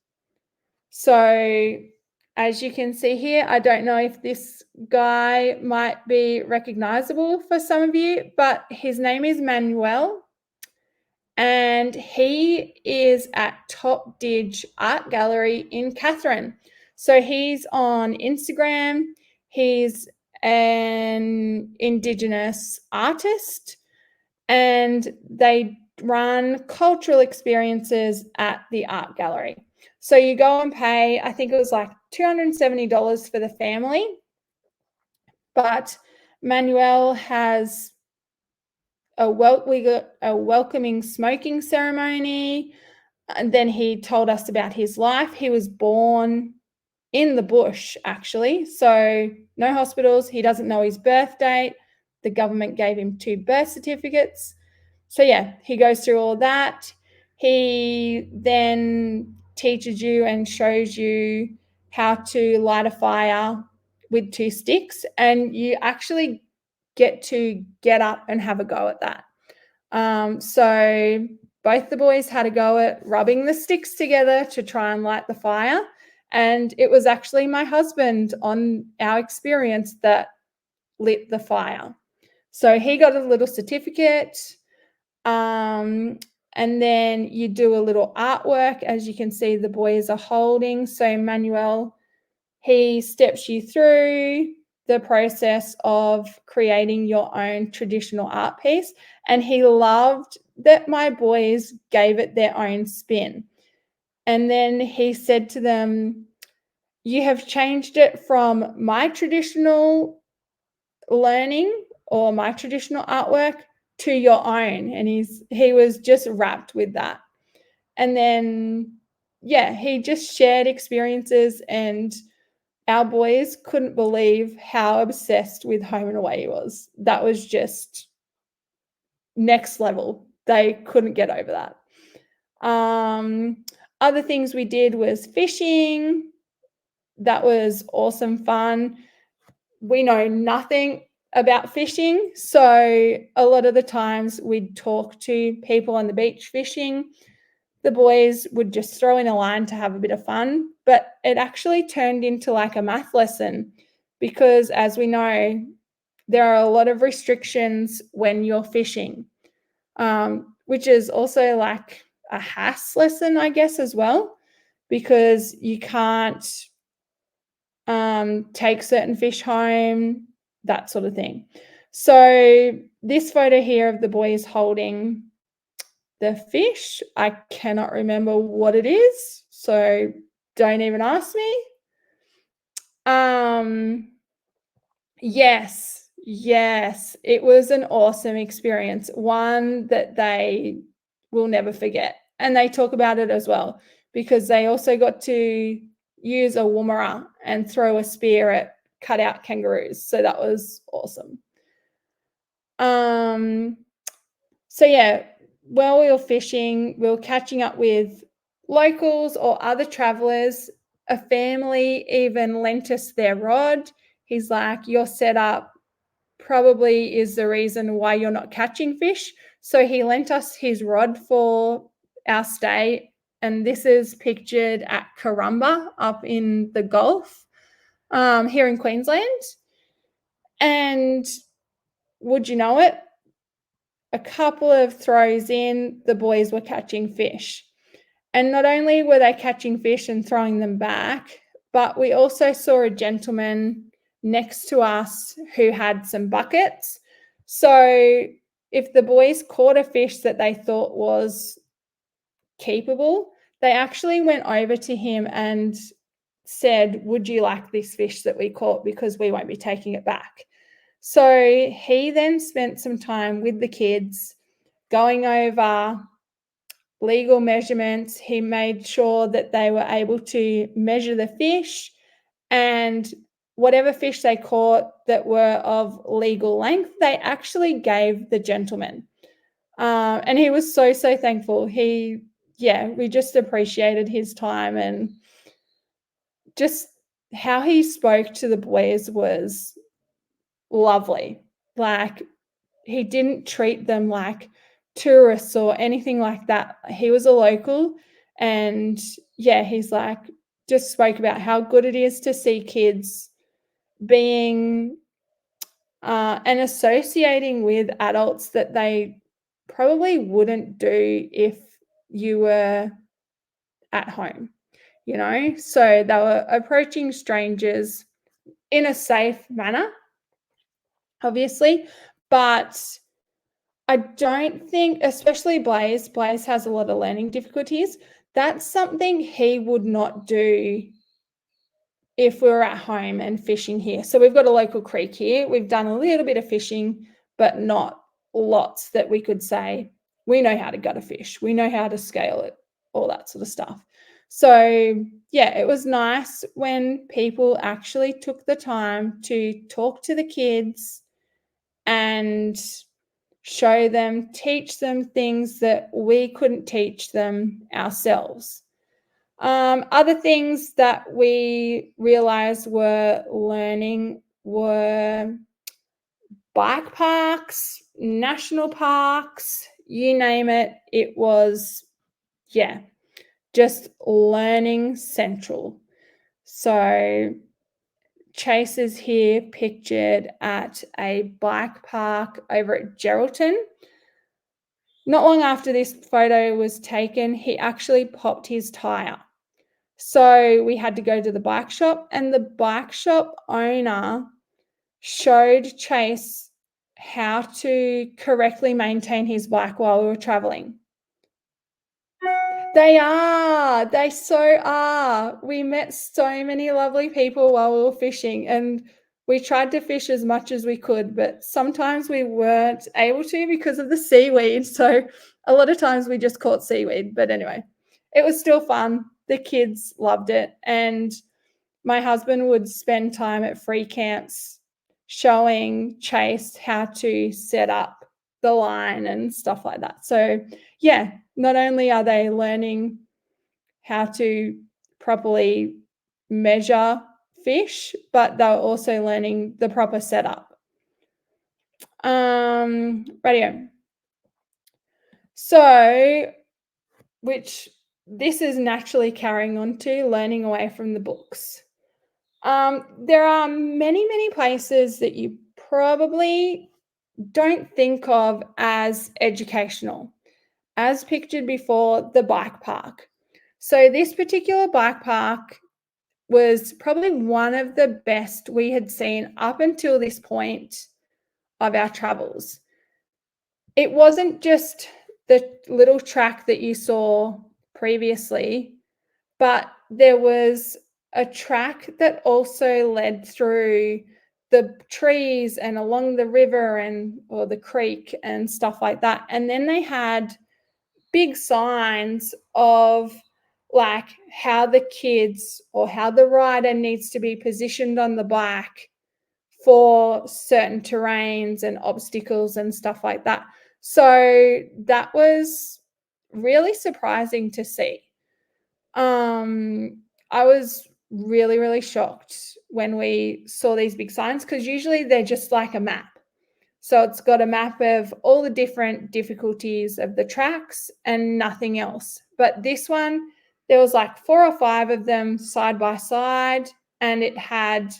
So as you can see here, I don't know if this guy might be recognizable for some of you, but his name is Manuel, and he is at Top Dig Art Gallery in Catherine. So he's on Instagram. He's an Indigenous artist, and they run cultural experiences at the art gallery. So you go and pay, I think it was like $270 for the family. But Manuel has we got a welcoming smoking ceremony. And then he told us about his life. He was born in the bush, actually. So no hospitals. He doesn't know his birth date. The government gave him 2 birth certificates. So yeah, he goes through all that. He then teaches you and shows you how to light a fire with 2 sticks, and you actually get to get up and have a go at that. So both the boys had a go at rubbing the sticks together to try and light the fire. And it was actually my husband on our experience that lit the fire. So he got a little certificate. And then you do a little artwork, as you can see the boys are holding. So Manuel, he steps you through the process of creating your own traditional art piece. And he loved that my boys gave it their own spin. And then he said to them, "You have changed it from my traditional learning or my traditional artwork to your own. And he was just wrapped with that. And then, yeah, he just shared experiences, and our boys couldn't believe how obsessed with home and away he was. That was just next level. They couldn't get over that. Other things we did was fishing. That was awesome fun. We know nothing about fishing, so a lot of the times we'd talk to people on the beach fishing. The boys would just throw in a line to have a bit of fun, but it actually turned into like a math lesson because, as we know, there are a lot of restrictions when you're fishing, which is also like a HASS lesson, I guess, as well, because you can't take certain fish home, that sort of thing. So this photo here of the boys holding the fish, I cannot remember what it is, so don't even ask me. Yes, it was an awesome experience, one that they will never forget. And they talk about it as well, because they also got to use a woomera and throw a spear at cutout kangaroos. So that was awesome. So yeah, while we were fishing, we were catching up with locals or other travelers. A family even lent us their rod. He's like, your setup probably is the reason why you're not catching fish. So he lent us his rod for our stay. And this is pictured at Karumba up in the Gulf here in Queensland. And would you know it? A couple of throws in, the boys were catching fish. And not only were they catching fish and throwing them back, but we also saw a gentleman next to us who had some buckets. So if the boys caught a fish that they thought was keepable, they actually went over to him and said, would you like this fish that we caught, because we won't be taking it back. So he then spent some time with the kids going over legal measurements. He made sure that they were able to measure the fish, and whatever fish they caught that were of legal length, they actually gave the gentleman. And he was so thankful. We just appreciated his time, and just how he spoke to the boys was lovely. Like, he didn't treat them like tourists or anything like that. He was a local, and he's like, just spoke about how good it is to see kids being and associating with adults that they probably wouldn't do if you were at home, So they were approaching strangers in a safe manner, obviously, but I don't think, especially Blaze has a lot of learning difficulties. That's something he would not do if we were at home and fishing here. So we've got a local creek here. We've done a little bit of fishing, but not lots that we could say, we know how to gut a fish. We know how to scale it, all that sort of stuff. So it was nice when people actually took the time to talk to the kids and show them, teach them things that we couldn't teach them ourselves. Other things that we realized were learning were bike parks, national parks, you name it. It was, just learning central. So Chase is here pictured at a bike park over at Geraldton. Not long after this photo was taken, he actually popped his tire. So we had to go to the bike shop, and the bike shop owner showed Chase how to correctly maintain his bike while we were traveling. They so are. We met so many lovely people while we were fishing, and We tried to fish as much as we could, but sometimes we weren't able to because of the seaweed. So a lot of times we just caught seaweed. But anyway, it was still fun. The kids loved it. And my husband would spend time at free camps showing Chase how to set up the line and stuff like that. So yeah, not only are they learning how to properly measure fish, but they're also learning the proper setup. Radio. So, which this is naturally carrying on to learning away from the books. There are many, many places that you probably don't think of as educational, as pictured before, the bike park. So this particular bike park was probably one of the best we had seen up until this point of our travels. It wasn't just the little track that you saw previously, but there was a track that also led through the trees and along the river or the creek and stuff like that. And then they had big signs of like how the kids or how the rider needs to be positioned on the bike for certain terrains and obstacles and stuff like that. So that was really surprising to see. I was really, really shocked when we saw these big signs because usually they're just like a map. So it's got a map of all the different difficulties of the tracks and nothing else. But this one, there was like 4 or 5 of them side by side, and it had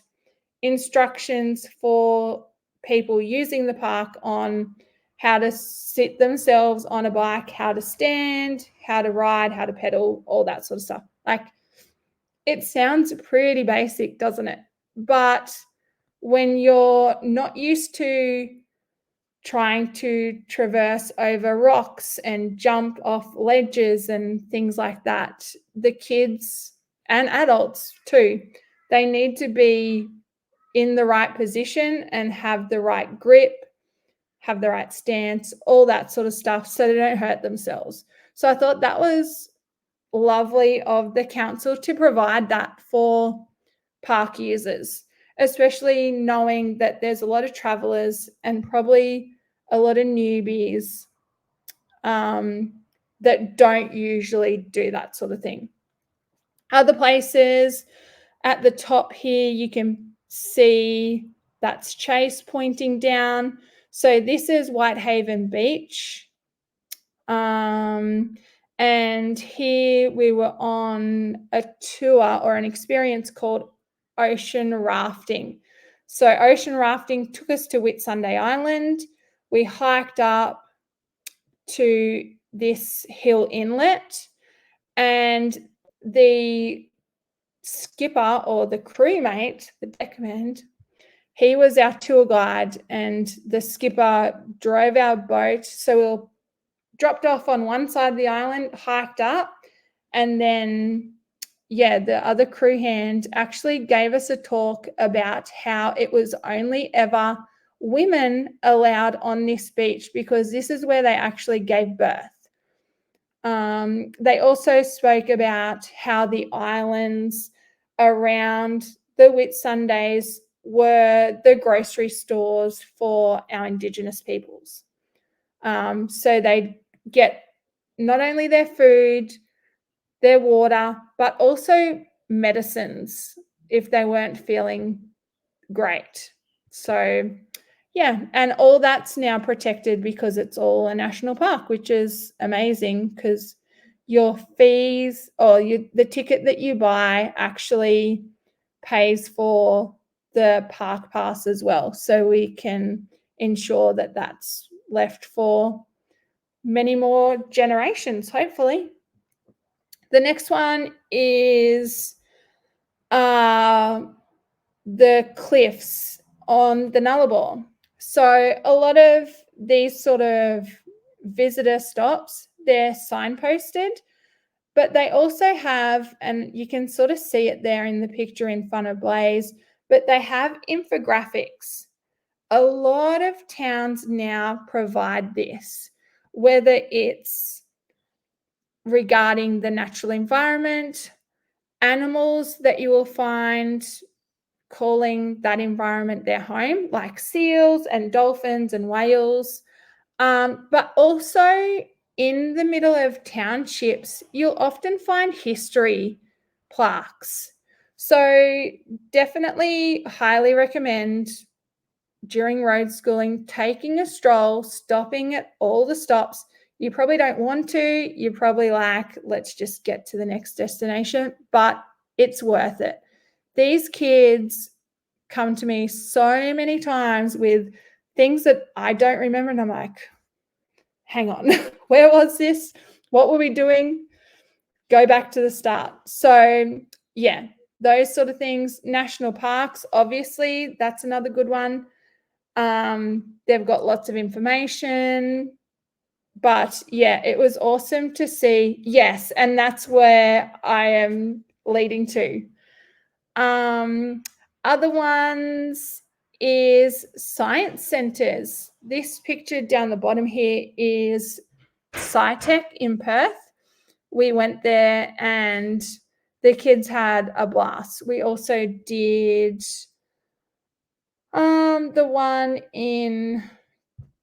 instructions for people using the park on how to sit themselves on a bike, how to stand, how to ride, how to pedal, all that sort of stuff. Like, it sounds pretty basic, doesn't it? But when you're not used to trying to traverse over rocks and jump off ledges and things like that, the kids and adults too, they need to be in the right position and have the right grip, have the right stance, all that sort of stuff, so they don't hurt themselves. So I thought that was lovely of the council to provide that for park users, especially knowing that there's a lot of travelers and probably a lot of newbies that don't usually do that sort of thing. Other places at the top here, you can see that's Chase pointing down. So this is Whitehaven Beach. And here we were on a tour or an experience called ocean rafting. So ocean rafting took us to Whitsunday Island. We hiked up to this hill inlet, and the skipper or the crewmate, the deckmate, he was our tour guide, and the skipper drove our boat. So we were dropped off on one side of the island, hiked up, and then the other crew hand actually gave us a talk about how it was only ever women allowed on this beach because this is where they actually gave birth. They also spoke about how the islands around the Whitsundays were the grocery stores for our Indigenous peoples. So they get not only their food, their water, but also medicines if they weren't feeling great. So and all that's now protected because it's all a national park, which is amazing because your fees or the ticket that you buy actually pays for the park pass as well. So we can ensure that that's left for many more generations, hopefully. The next one is the cliffs on the Nullarbor. So a lot of these sort of visitor stops, they're signposted, but they also have, and you can sort of see it there in the picture in front of Blaze, but they have infographics. A lot of towns now provide this, whether it's regarding the natural environment, animals that you will find calling that environment their home, like seals and dolphins and whales. But also in the middle of townships, you'll often find history plaques. So definitely highly recommend during road schooling taking a stroll, stopping at all the stops. You probably don't want to. You're probably like, let's just get to the next destination, but it's worth it. These kids come to me so many times with things that I don't remember, and I'm like, hang on, where was this? What were we doing? Go back to the start. So yeah, those sort of things. National parks, obviously, that's another good one. They've got lots of information, but yeah, it was awesome to see. Yes, and that's where I am leading to. Other ones is science centers. This picture down the bottom here is SciTech in Perth. We went there and the kids had a blast. We also did the one in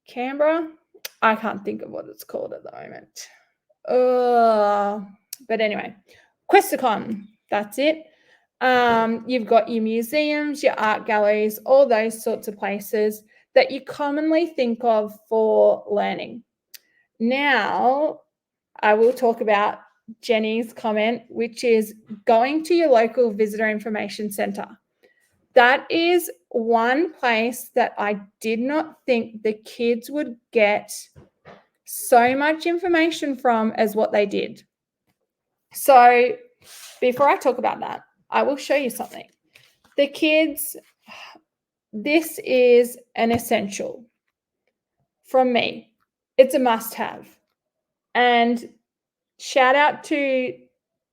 Canberra. I can't think of what it's called at the moment. But anyway, Questacon, that's it. You've got your museums, your art galleries, all those sorts of places that you commonly think of for learning. Now, I will talk about Jenny's comment, which is going to your local visitor information centre. That is one place that I did not think the kids would get so much information from as what they did. So before I talk about that, I will show you something. The kids, this is an essential from me. It's a must-have. And shout out to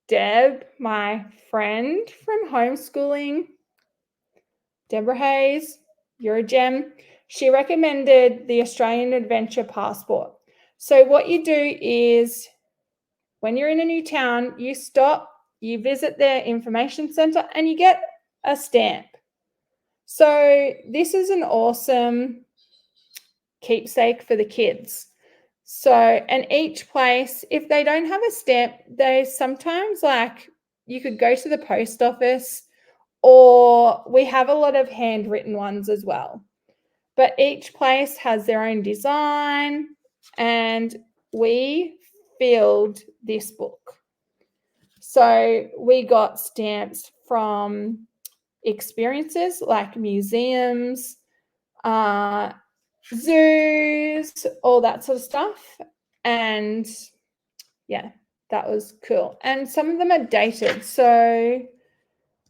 Deb, my friend from homeschooling, Deborah Hayes, you're a gem. She recommended the Australian Adventure Passport. So what you do is when you're in a new town, you stop, you visit their information centre, and you get a stamp. So this is an awesome keepsake for the kids. So, and each place, if they don't have a stamp, they sometimes like you could go to the post office, or we have a lot of handwritten ones as well. But each place has their own design, and we filled this book. So we got stamps from experiences like museums, zoos, all that sort of stuff. And yeah, that was cool. And some of them are dated. So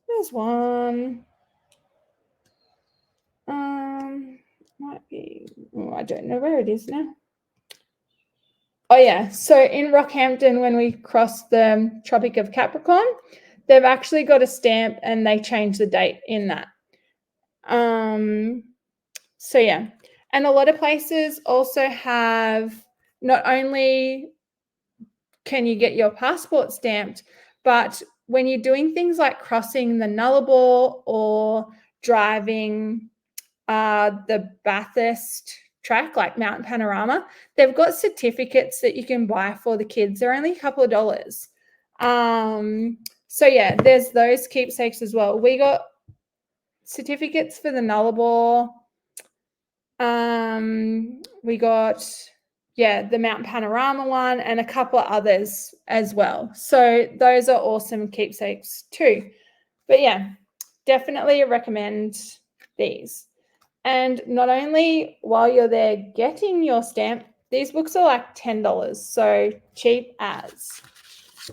there's one. Might be, I don't know where it is now. Oh yeah, so in Rockhampton, when we crossed the Tropic of Capricorn, they've actually got a stamp and they changed the date in that. So yeah, and a lot of places also have, not only can you get your passport stamped, but when you're doing things like crossing the Nullarbor or driving the Bathurst track, like Mount Panorama, they've got certificates that you can buy for the kids. They're only a couple of dollars. So yeah, there's those keepsakes as well. We got certificates for the Nullarbor. We got, yeah, the Mount Panorama one and a couple of others as well. So those are awesome keepsakes too. But yeah, definitely recommend these. And not only while you're there getting your stamp, these books are like $10, so cheap as.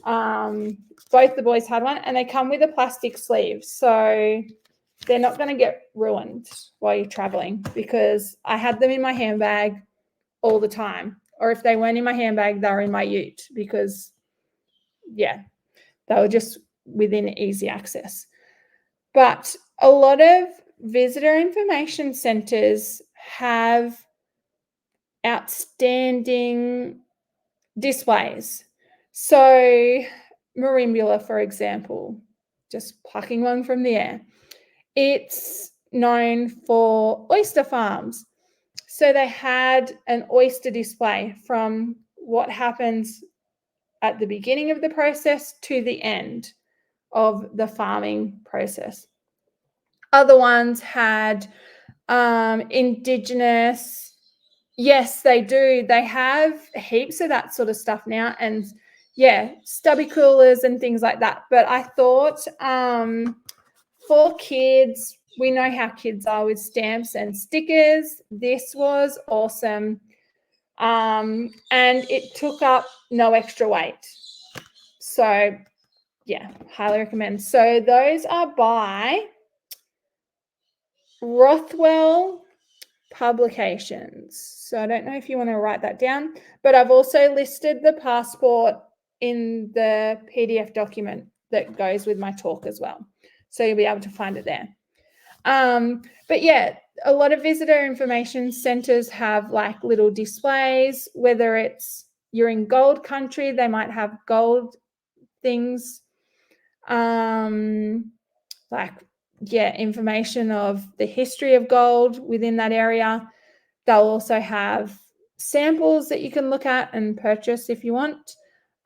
Both the boys had one, and they come with a plastic sleeve, so they're not going to get ruined while you're traveling, because I had them in my handbag all the time. Or if they weren't in my handbag, they were in my ute, because, yeah, they were just within easy access. But a lot of visitor information centres have outstanding displays. So Marimbula, for example, just plucking one from the air, it's known for oyster farms. So they had an oyster display from what happens at the beginning of the process to the end of the farming process. Other ones had Indigenous. Yes, they do. They have heaps of that sort of stuff now, and yeah, stubby coolers and things like that. But I thought for kids, we know how kids are with stamps and stickers. This was awesome. And it took up no extra weight. So yeah, highly recommend. So those are by Rothwell Publications. So I don't know if you want to write that down, but I've also listed the passport in the PDF document that goes with my talk as well. So you'll be able to find it there. But yeah, a lot of visitor information centers have like little displays, whether it's you're in gold country, they might have gold things, like, yeah, information of the history of gold within that area. They'll also have samples that you can look at and purchase if you want.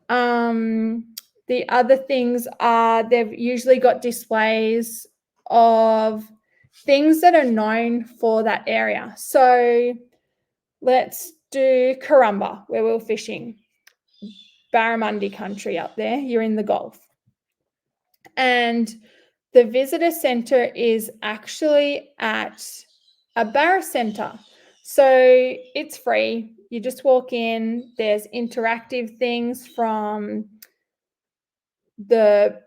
The other things are they've usually got displays of things that are known for that area. So let's do Karumba, where we're fishing. Barramundi country up there, you're in the Gulf. And the visitor centre is actually at a barra centre. So it's free. You just walk in. There's interactive things from the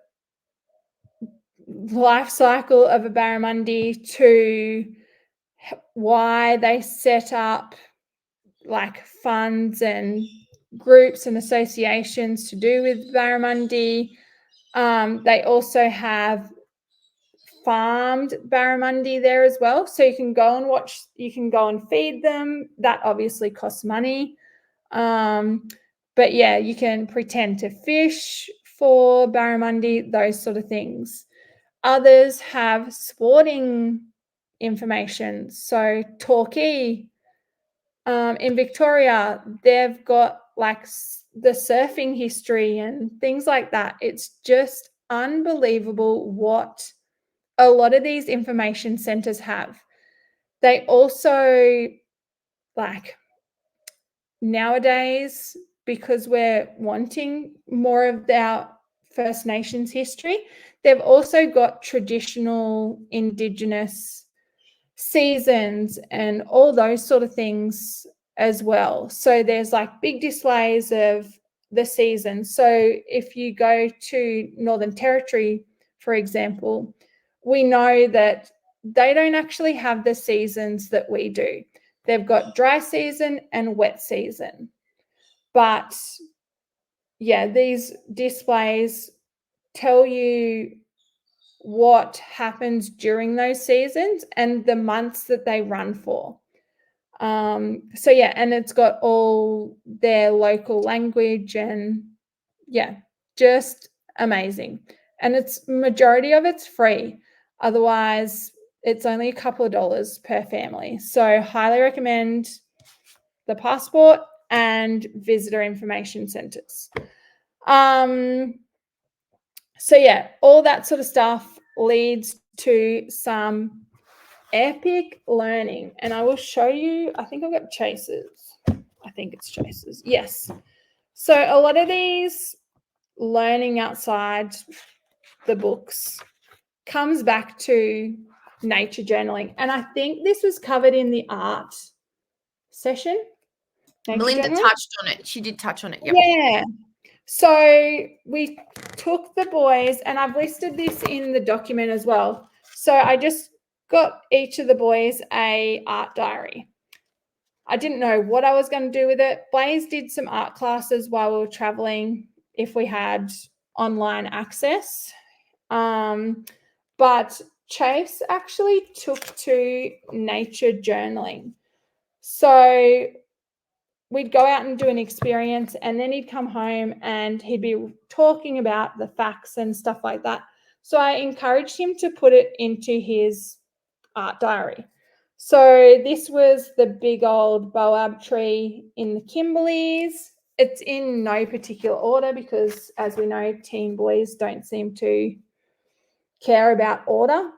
life cycle of a barramundi to why they set up like funds and groups and associations to do with barramundi. They also have farmed barramundi there as well, so you can go and watch, you can go and feed them. That obviously costs money, but yeah, you can pretend to fish for barramundi, those sort of things. Others have sporting information. So Torquay, in Victoria, they've got like the surfing history and things like that. It's just unbelievable what a lot of these information centers have. They also, like, nowadays, because we're wanting more of our First Nations history, they've also got traditional Indigenous seasons and all those sort of things as well. So there's like big displays of the seasons. So if you go to Northern Territory, for example, we know that they don't actually have the seasons that we do. They've got dry season and wet season. But yeah, these displays tell you what happens during those seasons and the months that they run for. So yeah, and it's got all their local language and yeah, just amazing. And it's majority of it's free. Otherwise, it's only a couple of dollars per family. So highly recommend the passport and visitor information centers. So yeah, all that sort of stuff leads to some epic learning. And I will show you, I think I've got Chases. I think it's Chases. Yes. So a lot of these learning outside the books comes back to nature journaling. And I think this was covered in the art session. Melinda touched on it. She did touch on it. Yep. Yeah. So we took the boys, and I've listed this in the document as well. So I just got each of the boys a art diary. I didn't know what I was going to do with it. Blaze did some art classes while we were traveling if we had online access. But Chase actually took to nature journaling. So we'd go out and do an experience, and then he'd come home and he'd be talking about the facts and stuff like that. So I encouraged him to put it into his art diary. So this was the big old boab tree in the Kimberleys. It's in no particular order because, as we know, teen boys don't seem to care about order.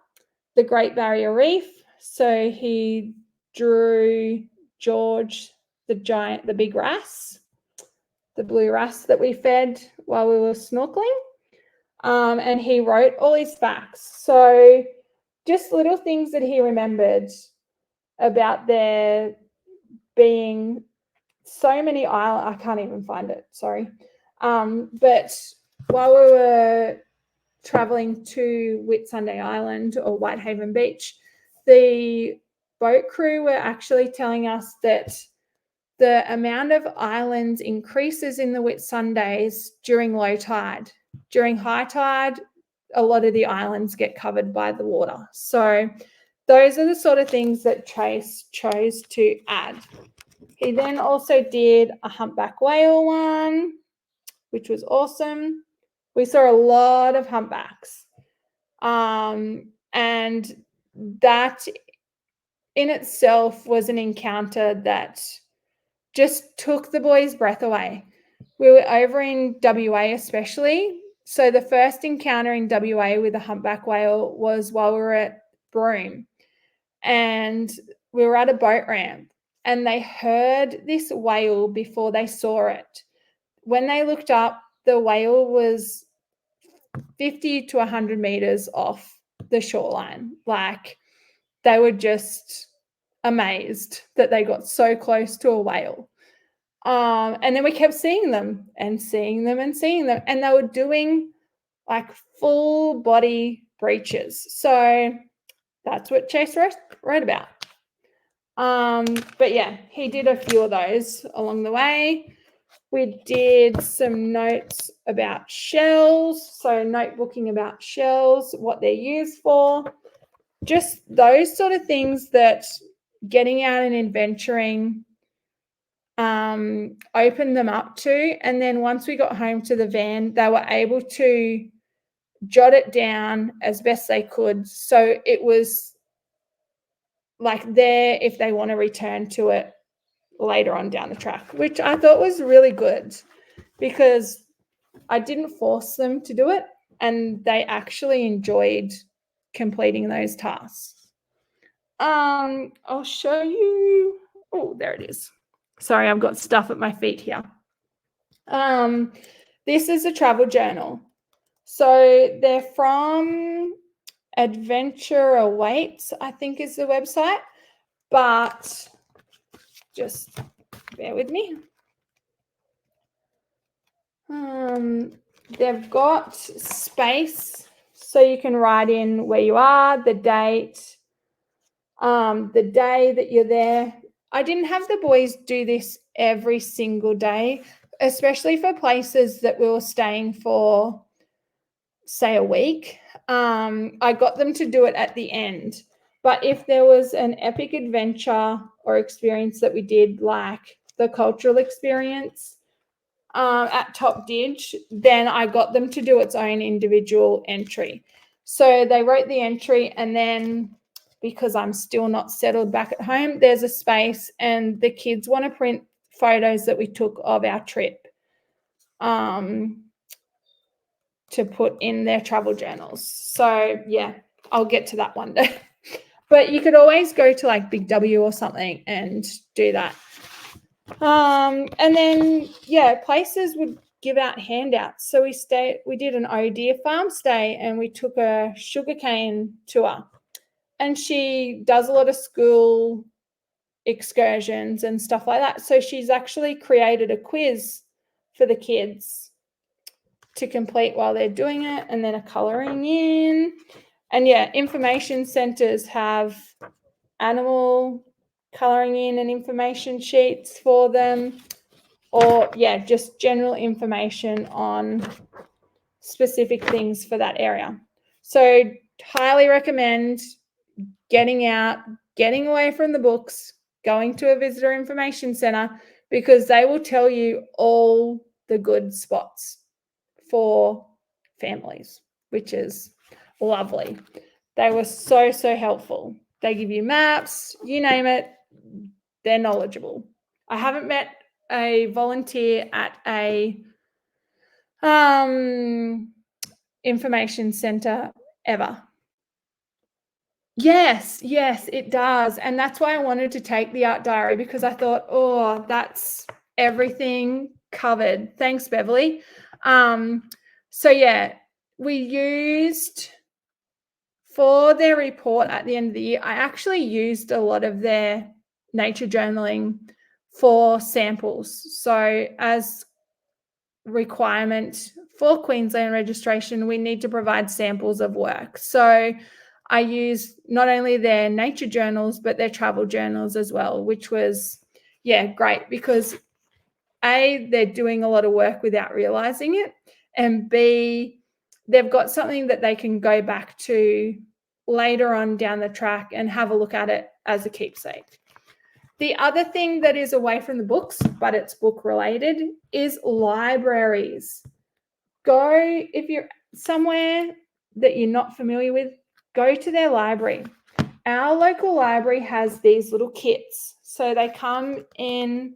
The Great Barrier Reef. So he drew George, the giant, the big wrasse, the blue wrasse that we fed while we were snorkeling. And he wrote all his facts. So just little things that he remembered about there being so many islands. I can't even find it, sorry. But while we were traveling to Whitsunday Island or Whitehaven Beach, the boat crew were actually telling us that the amount of islands increases in the Whitsundays during low tide. During high tide, a lot of the islands get covered by the water. So those are the sort of things that Chase chose to add. He then also did a humpback whale one, which was awesome. We saw a lot of humpbacks. And that in itself was an encounter that just took the boys' breath away. We were over in WA especially. So the first encounter in WA with a humpback whale was while we were at Broome. And we were at a boat ramp and they heard this whale before they saw it. When they looked up, the whale was 50 to 100 meters off the shoreline. Like, they were just amazed that they got so close to a whale. And then we kept seeing them and seeing them and seeing them. And they were doing like full body breaches. So that's what Chase wrote about. But yeah, he did a few of those along the way. We did some notes about shells, so notebooking about shells, what they're used for, just those sort of things that getting out and adventuring opened them up to. And then once we got home to the van, they were able to jot it down as best they could. So it was like there if they want to return to it later on down the track, which I thought was really good because I didn't force them to do it and they actually enjoyed completing those tasks. I'll show you. Oh, there it is. Sorry, I've got stuff at my feet here. This is a travel journal. So they're from Adventure Awaits, I think is the website, but just bear with me. They've got space so you can write in where you are, the date, the day that you're there. I didn't have the boys do this every single day, especially for places that we were staying for, say, a week. I got them to do it at the end. But if there was an epic adventure or experience that we did, like the cultural experience at Top Dig, then I got them to do its own individual entry. So they wrote the entry, and then because I'm still not settled back at home, there's a space and the kids want to print photos that we took of our trip to put in their travel journals. So yeah, I'll get to that one day. But you could always go to like Big W or something and do that. And then, yeah, places would give out handouts. So we did an Oh Dear farm stay and we took a sugarcane tour. And she does a lot of school excursions and stuff like that. So she's actually created a quiz for the kids to complete while they're doing it, and then a colouring in. And yeah, information centres have animal colouring in and information sheets for them, or yeah, just general information on specific things for that area. So highly recommend getting out, getting away from the books, going to a visitor information center, because they will tell you all the good spots for families, which is lovely. They were so, so helpful. They give you maps, you name it, they're knowledgeable. I haven't met a volunteer at a information center ever. Yes, it does. And that's why I wanted to take the art diary, because I thought, oh, that's everything covered. Thanks, Beverly. So yeah, we used, for their report at the end of the year, I actually used a lot of their nature journaling for samples. So as requirement for Queensland registration, we need to provide samples of work. So I used not only their nature journals, but their travel journals as well, which was, great, because A, they're doing a lot of work without realizing it, and B, they've got something that they can go back to later on down the track and have a look at it as a keepsake. The other thing that is away from the books, but it's book related, is libraries. Go, if you're somewhere that you're not familiar with, go to their library. Our local library has these little kits. So they come in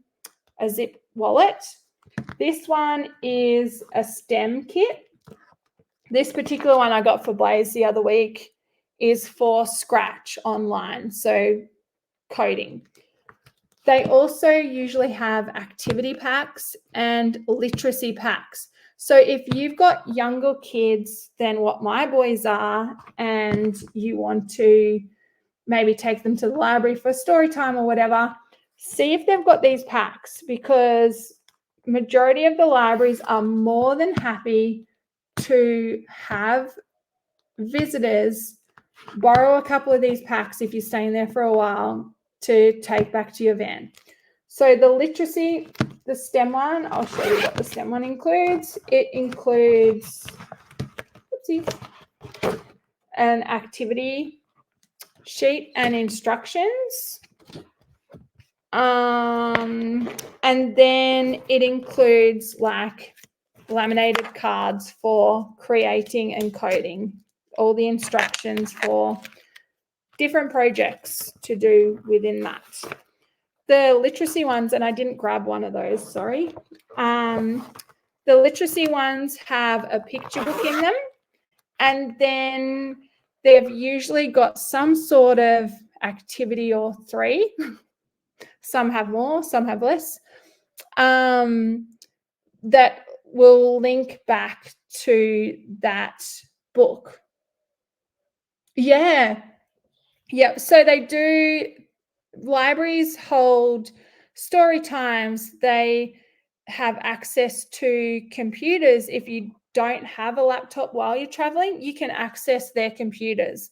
a zip wallet. This one is a STEM kit. This particular one I got for Blaze the other week is for Scratch online, so coding. They also usually have activity packs and literacy packs. So if you've got younger kids than what my boys are, and you want to maybe take them to the library for story time or whatever, see if they've got these packs, because majority of the libraries are more than happy to have visitors borrow a couple of these packs if you're staying there for a while to take back to your van. So the literacy, the STEM one, I'll show you what the STEM one includes. It includes an activity sheet and instructions. And then it includes like laminated cards for creating and coding, all the instructions for different projects to do within that. The literacy ones, and I didn't grab one of those, sorry. The literacy ones have a picture book in them, and then they've usually got some sort of activity or three. Some have more, some have less. That will link back to that book. Yeah. So they do, libraries hold story times. They have access to computers. If you don't have a laptop while you're traveling, you can access their computers.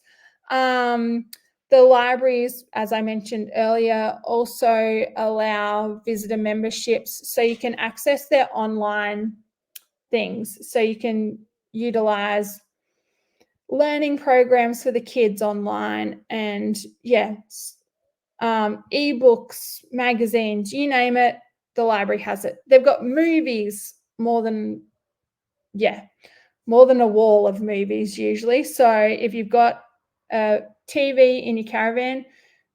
The libraries, as I mentioned earlier, also allow visitor memberships, so you can access their online things. So you can utilize learning programs for the kids online, and ebooks, magazines, you name it, the library has it. They've got movies, more than a wall of movies usually. So if you've got a TV in your caravan,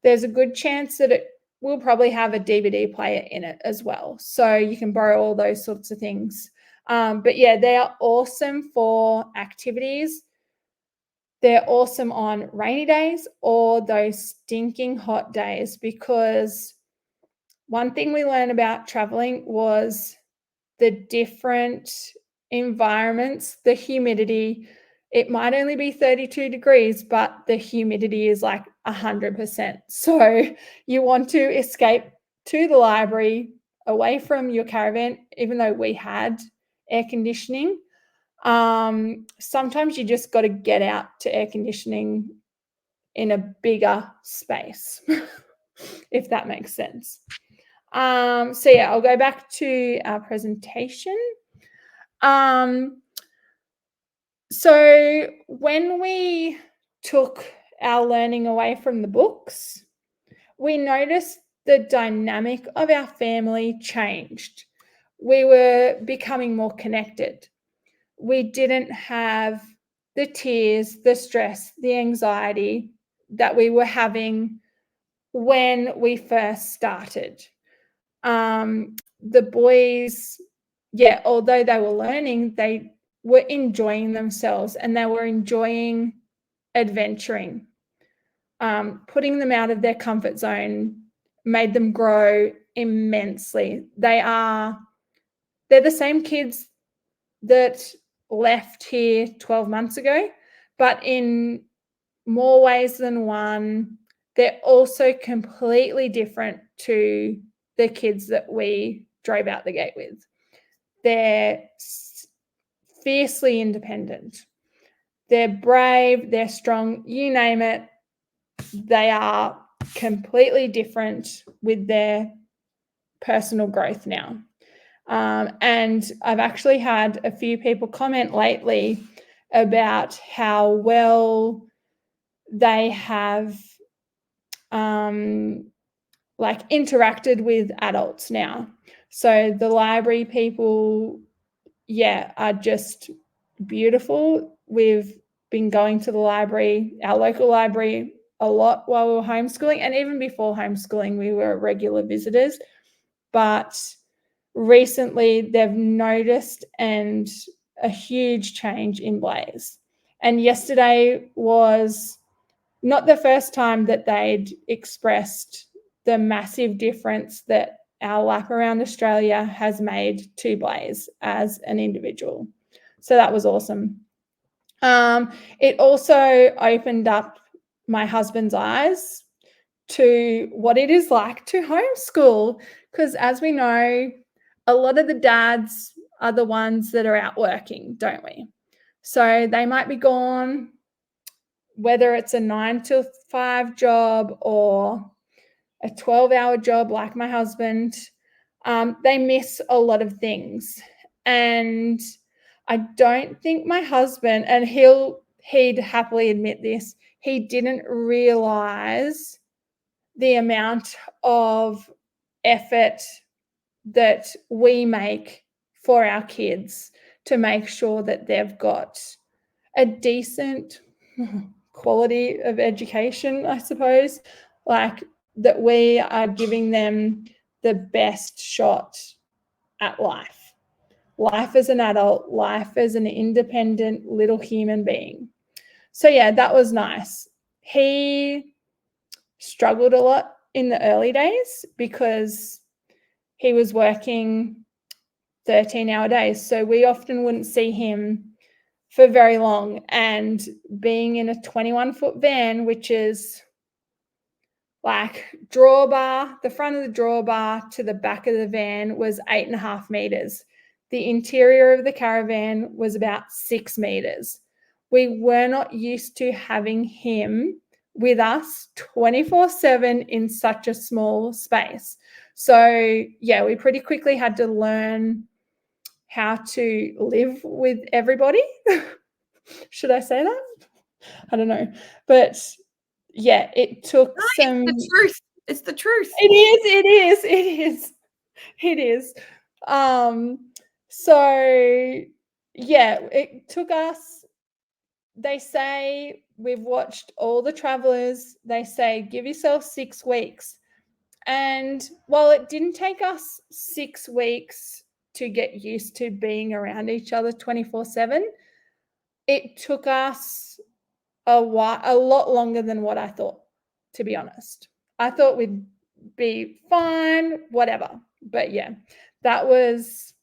there's a good chance that it will probably have a DVD player in it as well. So you can borrow all those sorts of things. But they are awesome for activities. They're awesome on rainy days or those stinking hot days, because one thing we learned about traveling was the different environments, the humidity. It might only be 32 degrees, but the humidity is like 100%. So you want to escape to the library, away from your caravan, even though we had air conditioning. Sometimes you just got to get out to air conditioning in a bigger space, if that makes sense. I'll go back to our presentation. So when we took our learning away from the books, we noticed the dynamic of our family changed. We were becoming more connected. We didn't have the tears, the stress, the anxiety that we were having when we first started. The boys, yeah, although they were learning, they were enjoying themselves and they were enjoying adventuring. Putting them out of their comfort zone made them grow immensely. They're the same kids that left here 12 months ago, but in more ways than one, they're also completely different to the kids that we drove out the gate with. They're fiercely independent. They're brave, they're strong, you name it. They are completely different with their personal growth now. And I've actually had a few people comment lately about how well they have interacted with adults now. So the library people, yeah, are just beautiful. We've been going to the library, our local library, a lot while we were homeschooling, and even before homeschooling, we were regular visitors. But recently, they've noticed a huge change in Blaze. And yesterday was not the first time that they'd expressed the massive difference that our lap around Australia has made to Blaze as an individual. So that was awesome. It also opened up my husband's eyes to what it is like to homeschool, because as we know, a lot of the dads are the ones that are out working, don't we? So they might be gone, whether it's a 9 to 5 job or a 12-hour job like my husband. They miss a lot of things. And I don't think my husband, and he'd happily admit this, he didn't realize the amount of effort that we make for our kids to make sure that they've got a decent quality of education, I suppose, like that we are giving them the best shot at life as an adult, life as an independent little human being. So yeah, that was nice. He struggled a lot in the early days because he was working 13-hour days. So we often wouldn't see him for very long. And being in a 21-foot van, which is like drawbar, the front of the drawbar to the back of the van was 8.5 meters. The interior of the caravan was about 6 meters. We were not used to having him with us 24/7 in such a small space. So yeah, we pretty quickly had to learn how to live with everybody. Should I say that? I don't know. But yeah, it took some. It's the truth. It's the truth. It is. So yeah, it took us, they say, we've watched all the Travelers. They say, give yourself 6 weeks. And while it didn't take us 6 weeks to get used to being around each other 24/7, it took us a lot longer than what I thought, to be honest. I thought we'd be fine, whatever. But yeah, that was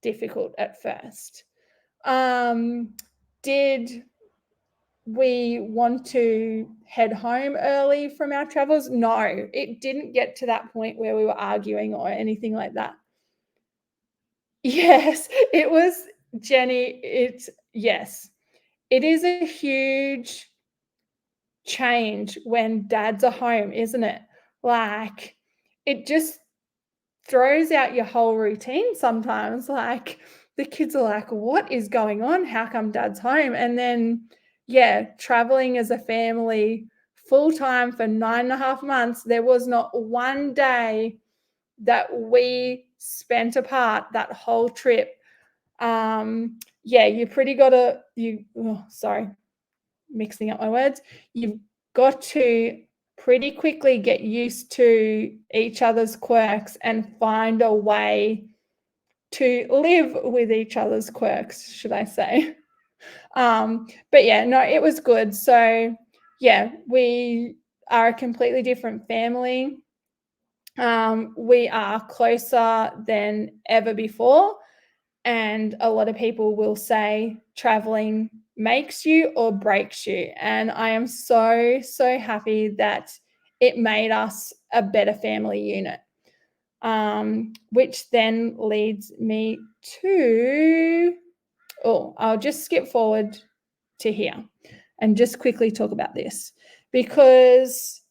difficult at first. Did we want to head home early from our travels? No, it didn't get to that point where we were arguing or anything like that. Yes, it was, Jenny. Yes, it is a huge change when dads are home, isn't it? Like, it just throws out your whole routine sometimes. Like, the kids are like, what is going on? How come dad's home? And then traveling as a family full-time for 9.5 months, there was not one day that we spent apart that whole trip. You pretty got to, mixing up my words. You've got to pretty quickly get used to each other's quirks and find a way to live with each other's quirks, should I say. It was good. So we are a completely different family. We are closer than ever before. And a lot of people will say traveling makes you or breaks you. And I am so, so happy that it made us a better family unit. Which then leads me to, I'll just skip forward to here and just quickly talk about this, because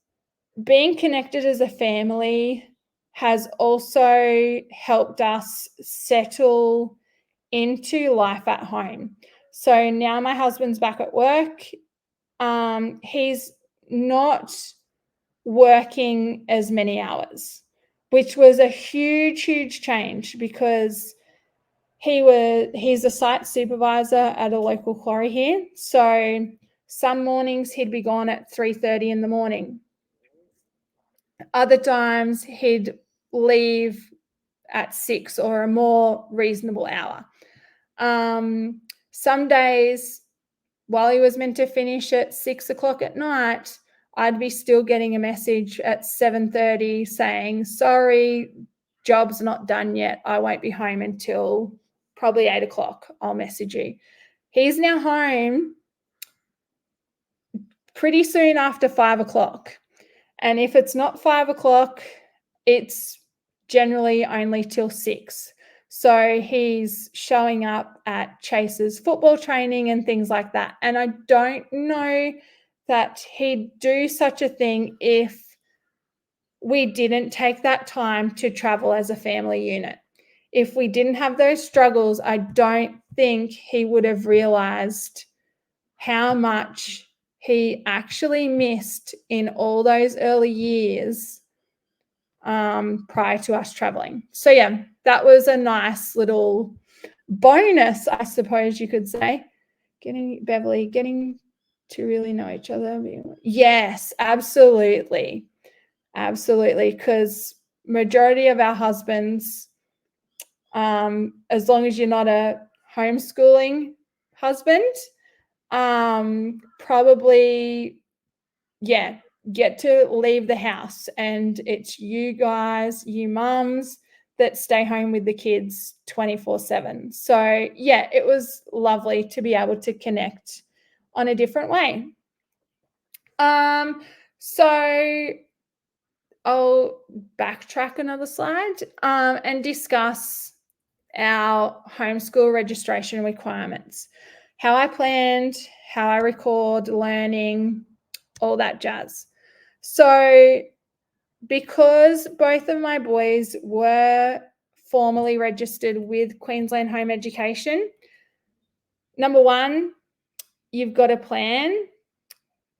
being connected as a family has also helped us settle into life at home. So now my husband's back at work. He's not working as many hours, which was a huge, huge change, because he's a site supervisor at a local quarry here. So some mornings he'd be gone at 3:30 in the morning. Other times he'd leave at 6 or a more reasonable hour. Some days, while he was meant to finish at 6 o'clock at night, I'd be still getting a message at 7:30 saying, sorry, job's not done yet. I won't be home until probably 8 o'clock. I'll message you. He's now home pretty soon after 5 o'clock. And if it's not 5 o'clock, it's generally only till 6. So he's showing up at Chase's football training and things like that. And I don't know that he'd do such a thing if we didn't take that time to travel as a family unit. If we didn't have those struggles, I don't think he would have realized how much he actually missed in all those early years prior to us traveling. So that was a nice little bonus, I suppose you could say. Getting to really know each other. Yes, absolutely. Absolutely. Because majority of our husbands, as long as you're not a homeschooling husband, probably, get to leave the house, and it's you guys, you mums, that stay home with the kids 24/7. So it was lovely to be able to connect on a different way. So I'll backtrack another slide and discuss our homeschool registration requirements, how I planned, how I record learning, all that jazz. So because both of my boys were formally registered with Queensland Home Education, number one, you've got a plan.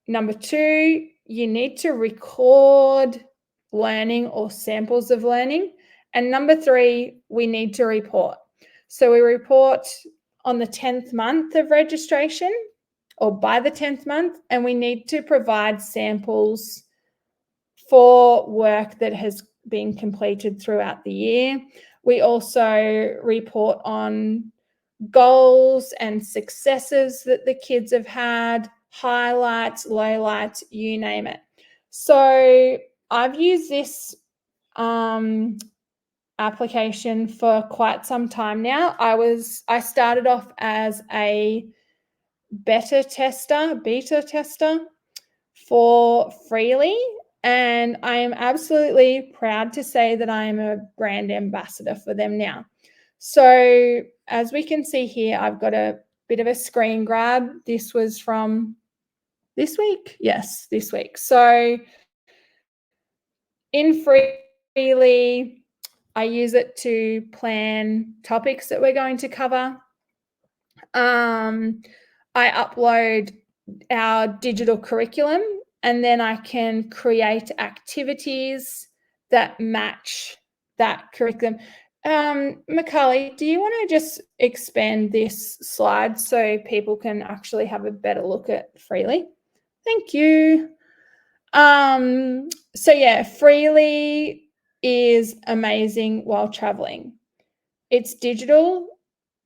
Number two, you need to record learning or samples of learning. And number three, we need to report. So we report on the 10th month of registration, or by the 10th month, and we need to provide samples for work that has been completed throughout the year. We also report on goals and successes that the kids have had, highlights, lowlights, you name it. So I've used this application for quite some time now. I started off as a beta tester for Freely, and I am absolutely proud to say that I am a brand ambassador for them now. So as we can see here, I've got a bit of a screen grab. This was from this week. Yes, this week. So in Freely, I use it to plan topics that we're going to cover. I upload our digital curriculum, and then I can create activities that match that curriculum. Macaulay, do you want to just expand this slide so people can actually have a better look at Freely? Thank you. So yeah, Freely is amazing while traveling. It's digital.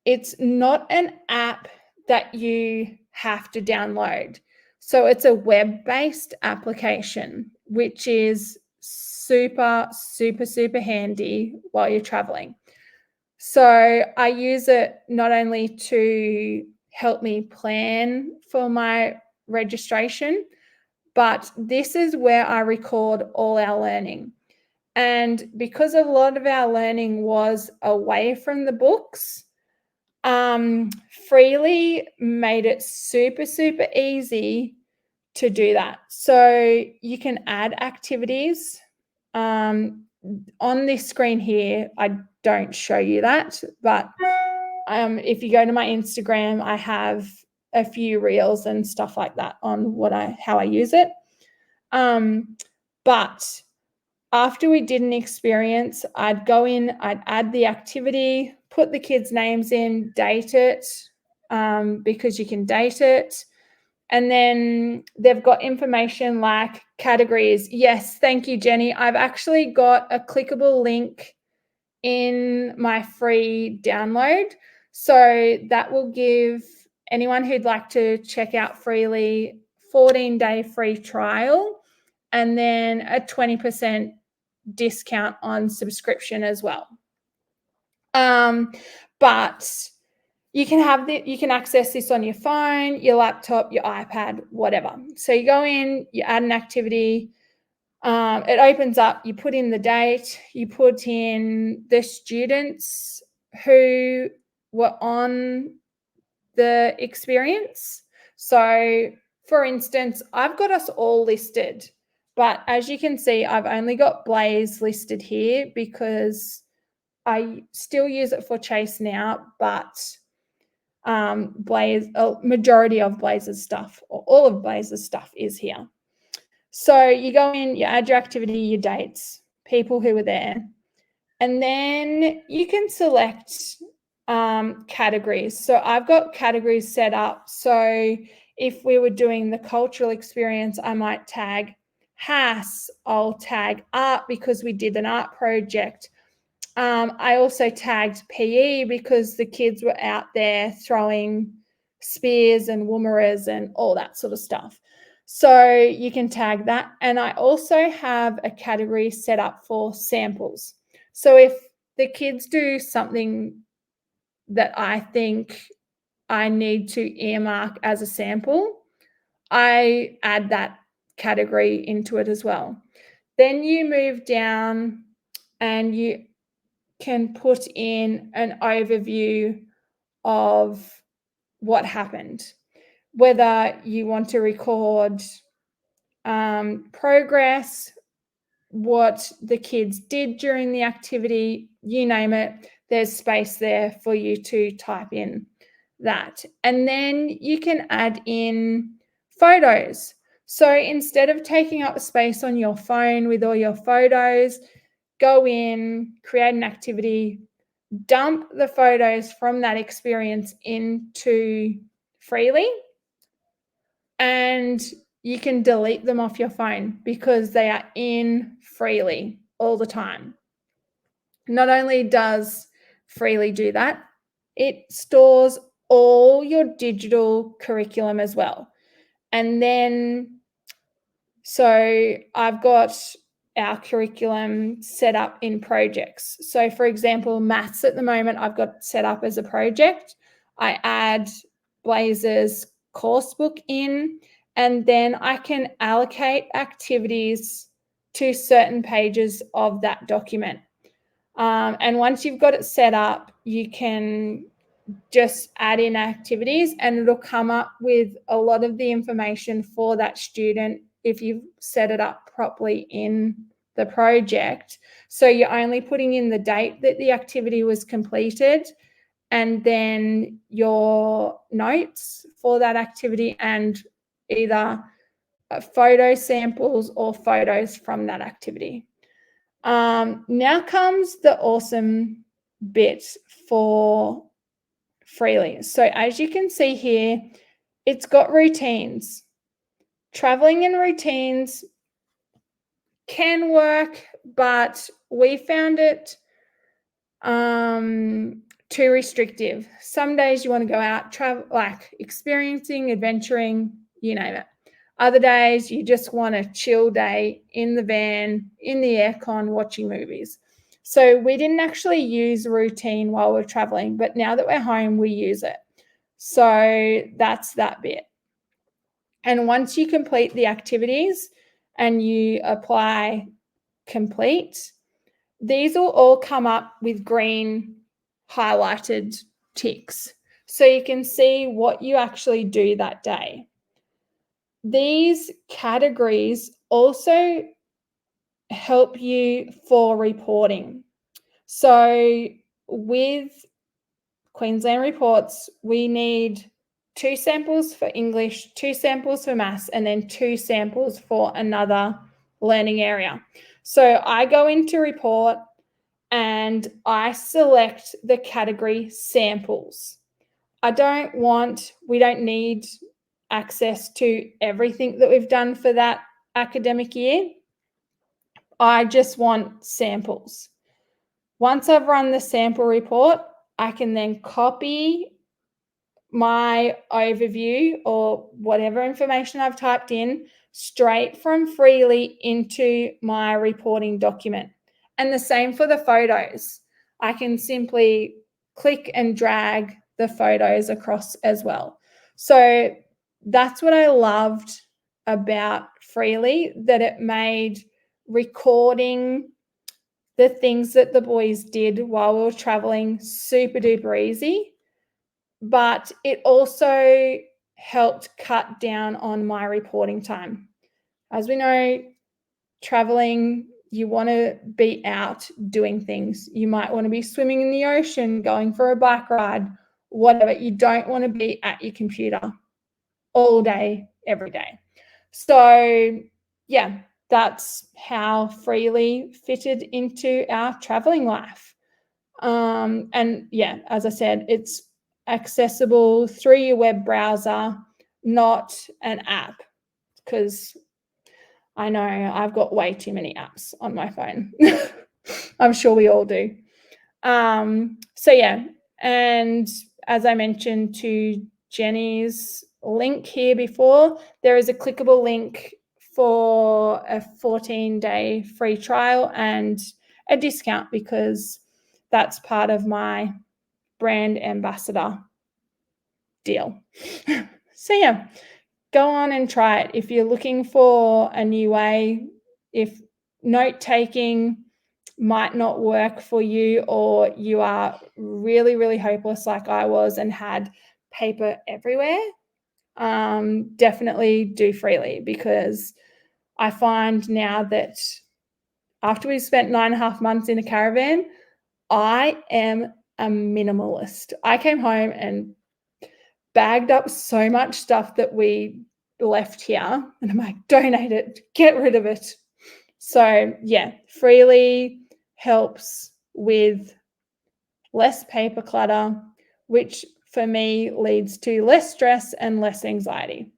It's not an app that you have to download. So it's a web-based application, which is super, super, super handy while you're traveling. So I use it not only to help me plan for my registration, but this is where I record all our learning. And because a lot of our learning was away from the books, Freely made it super, super easy to do that. So you can add activities. On this screen here, I don't show you that, but if you go to my Instagram, I have a few reels and stuff like that on how I use it. But after we did an experience, I'd go in, I'd add the activity, put the kids' names in, date it, because you can date it. And then they've got information like categories. Yes, thank you, Jenny. I've actually got a clickable link in my free download. So that will give anyone who'd like to check out Freely 14-day free trial, and then a 20% discount on subscription as well. But you can access this on your phone, your laptop, your iPad, whatever. So you go in, you add an activity, it opens up, you put in the date, you put in the students who were on the experience. So for instance, I've got us all listed, but as you can see, I've only got Blaze listed here because I still use it for Chase now, but Blaze, a majority of Blaze's stuff, or all of Blaze's stuff is here. So you go in, you add your activity, your dates, people who were there, and then you can select categories. So I've got categories set up. So if we were doing the cultural experience, I might tag HAS, I'll tag art because we did an art project. I also tagged PE because the kids were out there throwing spears and woomeras and all that sort of stuff. So you can tag that. And I also have a category set up for samples. So if the kids do something that I think I need to earmark as a sample, I add that category into it as well. Then you move down and you can put in an overview of what happened, whether you want to record progress, what the kids did during the activity, you name it, there's space there for you to type in that. And then you can add in photos. So instead of taking up space on your phone with all your photos, go in, create an activity, dump the photos from that experience into Freely, and you can delete them off your phone because they are in Freely all the time. Not only does Freely do that, it stores all your digital curriculum as well. And then, so I've got our curriculum set up in projects. So for example, maths at the moment, I've got set up as a project. I add Blaze's course book in, and then I can allocate activities to certain pages of that document. And once you've got it set up, you can just add in activities and it'll come up with a lot of the information for that student if you've set it up properly in the project. So you're only putting in the date that the activity was completed and then your notes for that activity and either photo samples or photos from that activity. Now comes the awesome bit for Freely. So as you can see here, it's got routines. Traveling in routines can work, but we found it too restrictive. Some days you want to go out, travel, like experiencing, adventuring, you name it. Other days you just want a chill day in the van, in the aircon, watching movies. So we didn't actually use routine while we're traveling, but now that we're home, we use it. So that's that bit. And once you complete the activities and you apply complete, these will all come up with green highlighted ticks. So you can see what you actually do that day. These categories also help you for reporting. So with Queensland Reports, we need 2 samples for English, 2 samples for maths, and then 2 samples for another learning area. So I go into report and I select the category samples. We don't need access to everything that we've done for that academic year. I just want samples. Once I've run the sample report, I can then copy my overview or whatever information I've typed in straight from Freely into my reporting document. And the same for the photos. I can simply click and drag the photos across as well. So that's what I loved about Freely, that it made recording the things that the boys did while we were traveling super duper easy. But it also helped cut down on my reporting time. As we know, traveling, you want to be out doing things. You might want to be swimming in the ocean, going for a bike ride, whatever. You don't want to be at your computer all day, every day. So, yeah, that's how Freely fitted into our traveling life. And yeah, as I said, it's accessible through your web browser, not an app, because I know I've got way too many apps on my phone. I'm sure we all do. So yeah, and as I mentioned to Jenny's link here before, there is a clickable link for a 14-day free trial and a discount because that's part of my brand ambassador deal. So yeah, go on and try it. If you're looking for a new way, if note taking might not work for you, or you are really, really hopeless like I was and had paper everywhere, definitely do Freely, because I find now that after we've spent 9.5 months in a caravan, I am a minimalist. I came home and bagged up so much stuff that we left here, and I'm like, donate it, get rid of it. So yeah, Freely helps with less paper clutter, which for me leads to less stress and less anxiety.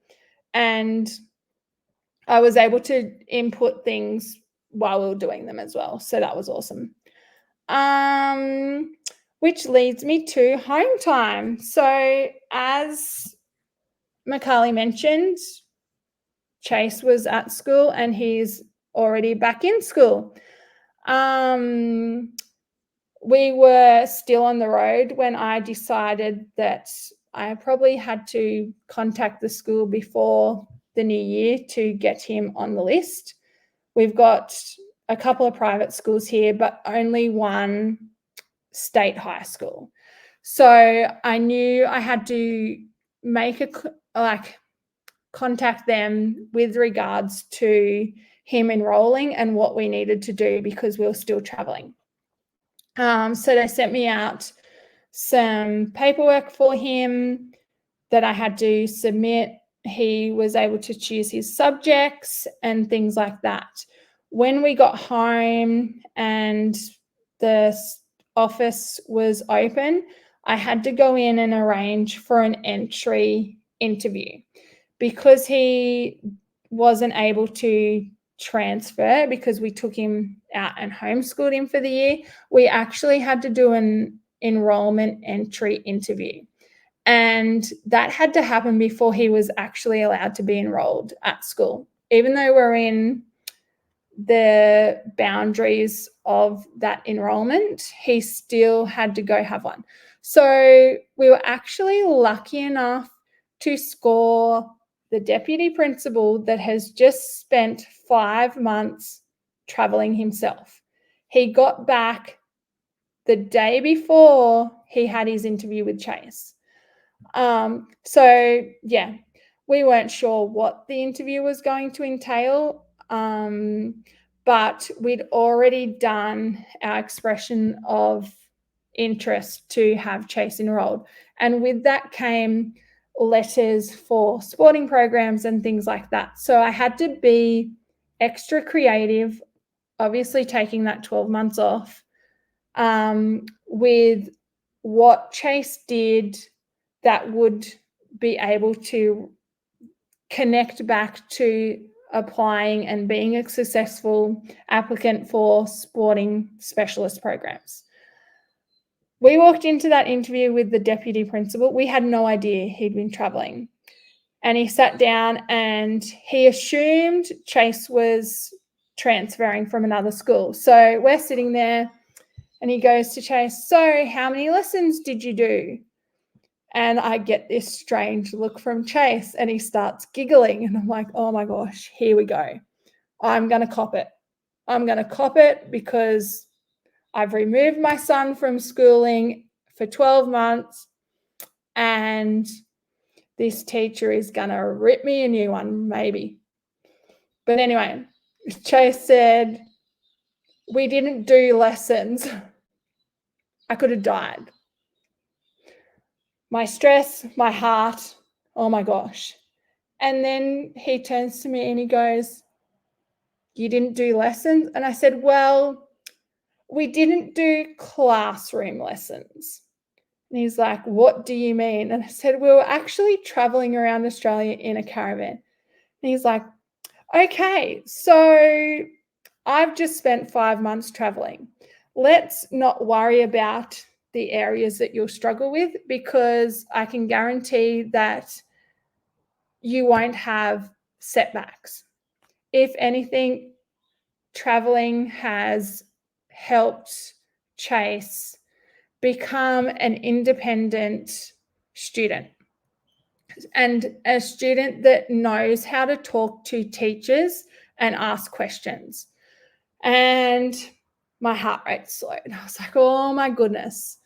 And I was able to input things while we were doing them as well. So that was awesome. Which leads me to home time. So as Macaulay mentioned, Chase was at school and he's already back in school. We were still on the road when I decided that I probably had to contact the school before the new year to get him on the list. We've got a couple of private schools here, but only one state high school. So I knew I had to make contact them with regards to him enrolling and what we needed to do because we were still traveling. So they sent me out some paperwork for him that I had to submit he was able to choose his subjects and things like that. When we got home and the office was open, I had to go in and arrange for an entry interview. Because he wasn't able to transfer because we took him out and homeschooled him for the year, we actually had to do an enrollment entry interview. And that had to happen before he was actually allowed to be enrolled at school. Even though we're in the boundaries of that enrollment, he still had to go have one. So we were actually lucky enough to score the deputy principal that has just spent 5 months traveling himself. He got back the day before he had his interview with Chase. So yeah, we weren't sure what the interview was going to entail, but we'd already done our expression of interest to have Chase enrolled. And with that came letters for sporting programs and things like that. So I had to be extra creative, obviously taking that 12 months off, with what Chase did that would be able to connect back to applying and being a successful applicant for sporting specialist programs. We walked into that interview with the deputy principal. We had no idea he'd been traveling. And he sat down and he assumed Chase was transferring from another school. So we're sitting there and he goes to Chase, "So how many lessons did you do?" And I get this strange look from Chase and he starts giggling. And I'm like, oh my gosh, here we go. I'm going to cop it. I'm going to cop it because I've removed my son from schooling for 12 months and this teacher is going to rip me a new one, maybe. But anyway, Chase said, "We didn't do lessons." I could have died. My stress, my heart, oh my gosh. And then he turns to me and he goes, "You didn't do lessons?" And I said, "Well, we didn't do classroom lessons." And he's like, "What do you mean?" And I said, "We were actually traveling around Australia in a caravan." And he's like, "Okay, so I've just spent 5 months traveling. Let's not worry about the areas that you'll struggle with because I can guarantee that you won't have setbacks. If anything, traveling has helped Chase become an independent student and a student that knows how to talk to teachers and ask questions." And my heart rate slowed. I was like, oh my goodness,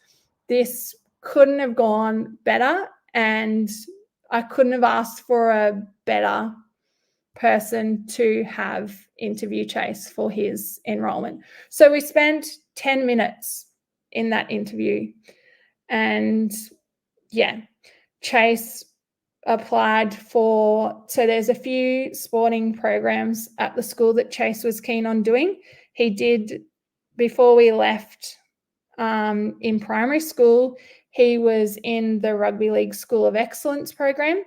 this couldn't have gone better. And I couldn't have asked for a better person to have interview Chase for his enrollment. So we spent 10 minutes in that interview. And yeah, Chase applied for, so there's a few sporting programs at the school that Chase was keen on doing. He did, before we left in primary school, he was in the Rugby League School of Excellence program,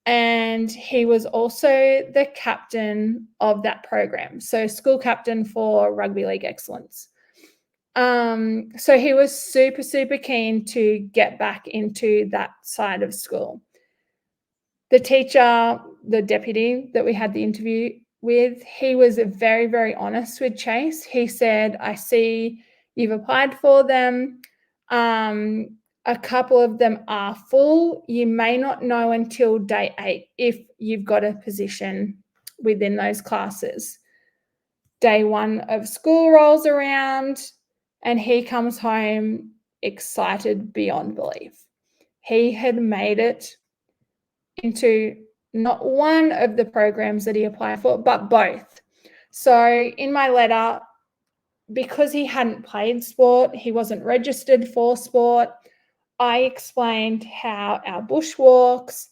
and he was also the captain of that program. So school captain for Rugby League Excellence. So he was super, super keen to get back into that side of school. The teacher, the deputy that we had the interview with, he was very, very honest with Chase. He said, "I see you've applied for them. A couple of them are full. You may not know until day 8 if you've got a position within those classes." Day 1 of school rolls around and he comes home excited beyond belief. He had made it into not one of the programs that he applied for, but both. So in my letter, because he hadn't played sport, he wasn't registered for sport, I explained how our bushwalks,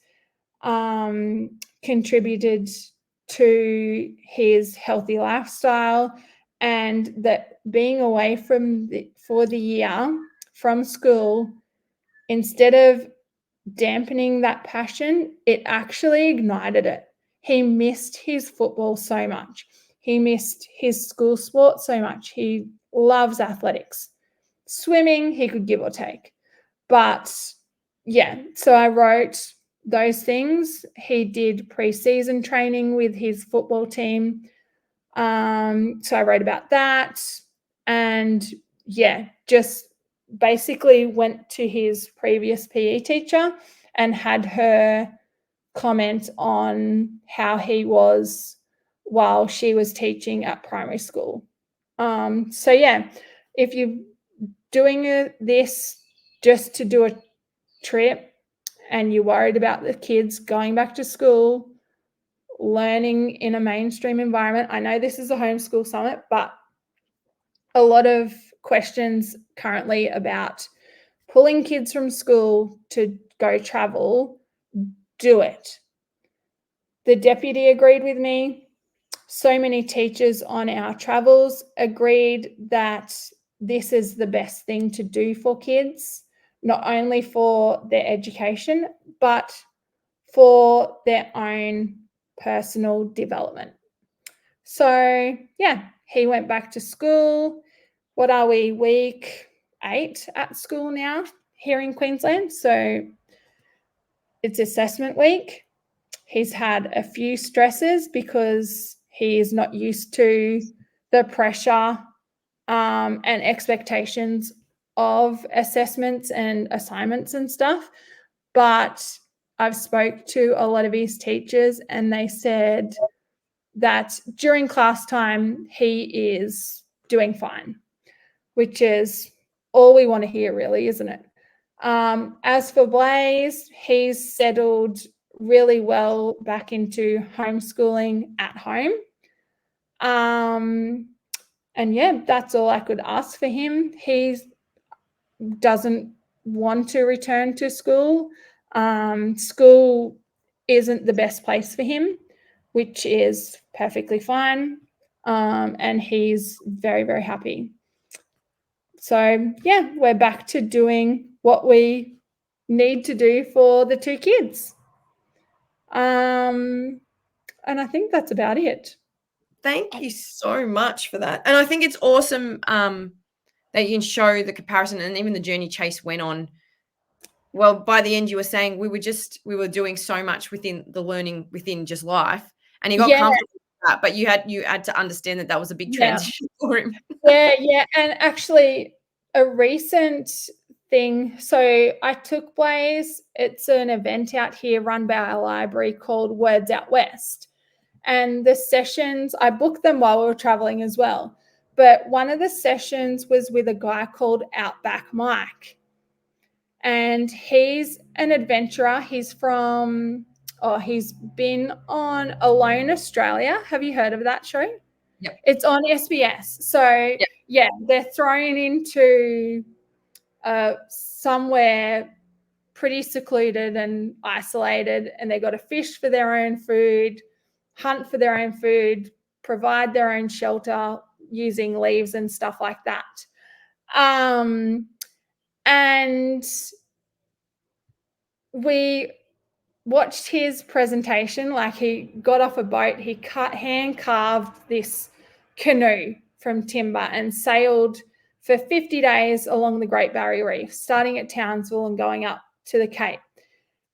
contributed to his healthy lifestyle, and that being away for the year from school, instead of dampening that passion, it actually ignited it. He missed his football so much. He missed his school sport so much. He loves athletics. Swimming, he could give or take. But yeah, so I wrote those things. He did pre-season training with his football team. So I wrote about that. And yeah, just basically went to his previous PE teacher and had her comment on how he was while she was teaching at primary school. So yeah, if you're doing this just to do a trip and you're worried about the kids going back to school, learning in a mainstream environment, I know this is a homeschool summit, but a lot of questions currently about pulling kids from school to go travel, do it. The deputy agreed with me. So many teachers on our travels agreed that this is the best thing to do for kids, not only for their education, but for their own personal development. So, yeah, he went back to school. What are we, week 8 at school now here in Queensland? So it's assessment week. He's had a few stresses because he is not used to the pressure and expectations of assessments and assignments and stuff. But I've spoke to a lot of his teachers and they said that during class time, he is doing fine, which is all we want to hear, really, isn't it? As for Blaze, he's settled really well back into homeschooling at home. And yeah, that's all I could ask for him. He doesn't want to return to school. School isn't the best place for him, which is perfectly fine. And he's very, very happy. So yeah, we're back to doing what we need to do for the 2 kids. And I think that's about it. Thank you so much for that. And I think it's awesome that you can show the comparison and even the journey Chase went on. Well, by the end, you were saying we were doing so much within the learning within just life, and he got comfortable with that. But you had to understand that was a big transition for him. Yeah. And actually, a recent thing. So I took Blaze. It's an event out here run by our library called Words Out West. And the sessions, I booked them while we were traveling as well. But one of the sessions was with a guy called Outback Mike. And he's an adventurer. He's been on Alone Australia. Have you heard of that show? Yeah. It's on SBS. So yeah, they're thrown into somewhere pretty secluded and isolated, and they got to fish for their own food, hunt for their own food, provide their own shelter using leaves and stuff like that. And we watched his presentation. Like, he got off a boat, he hand carved this canoe from timber and sailed for 50 days along the Great Barrier Reef, starting at Townsville and going up to the Cape.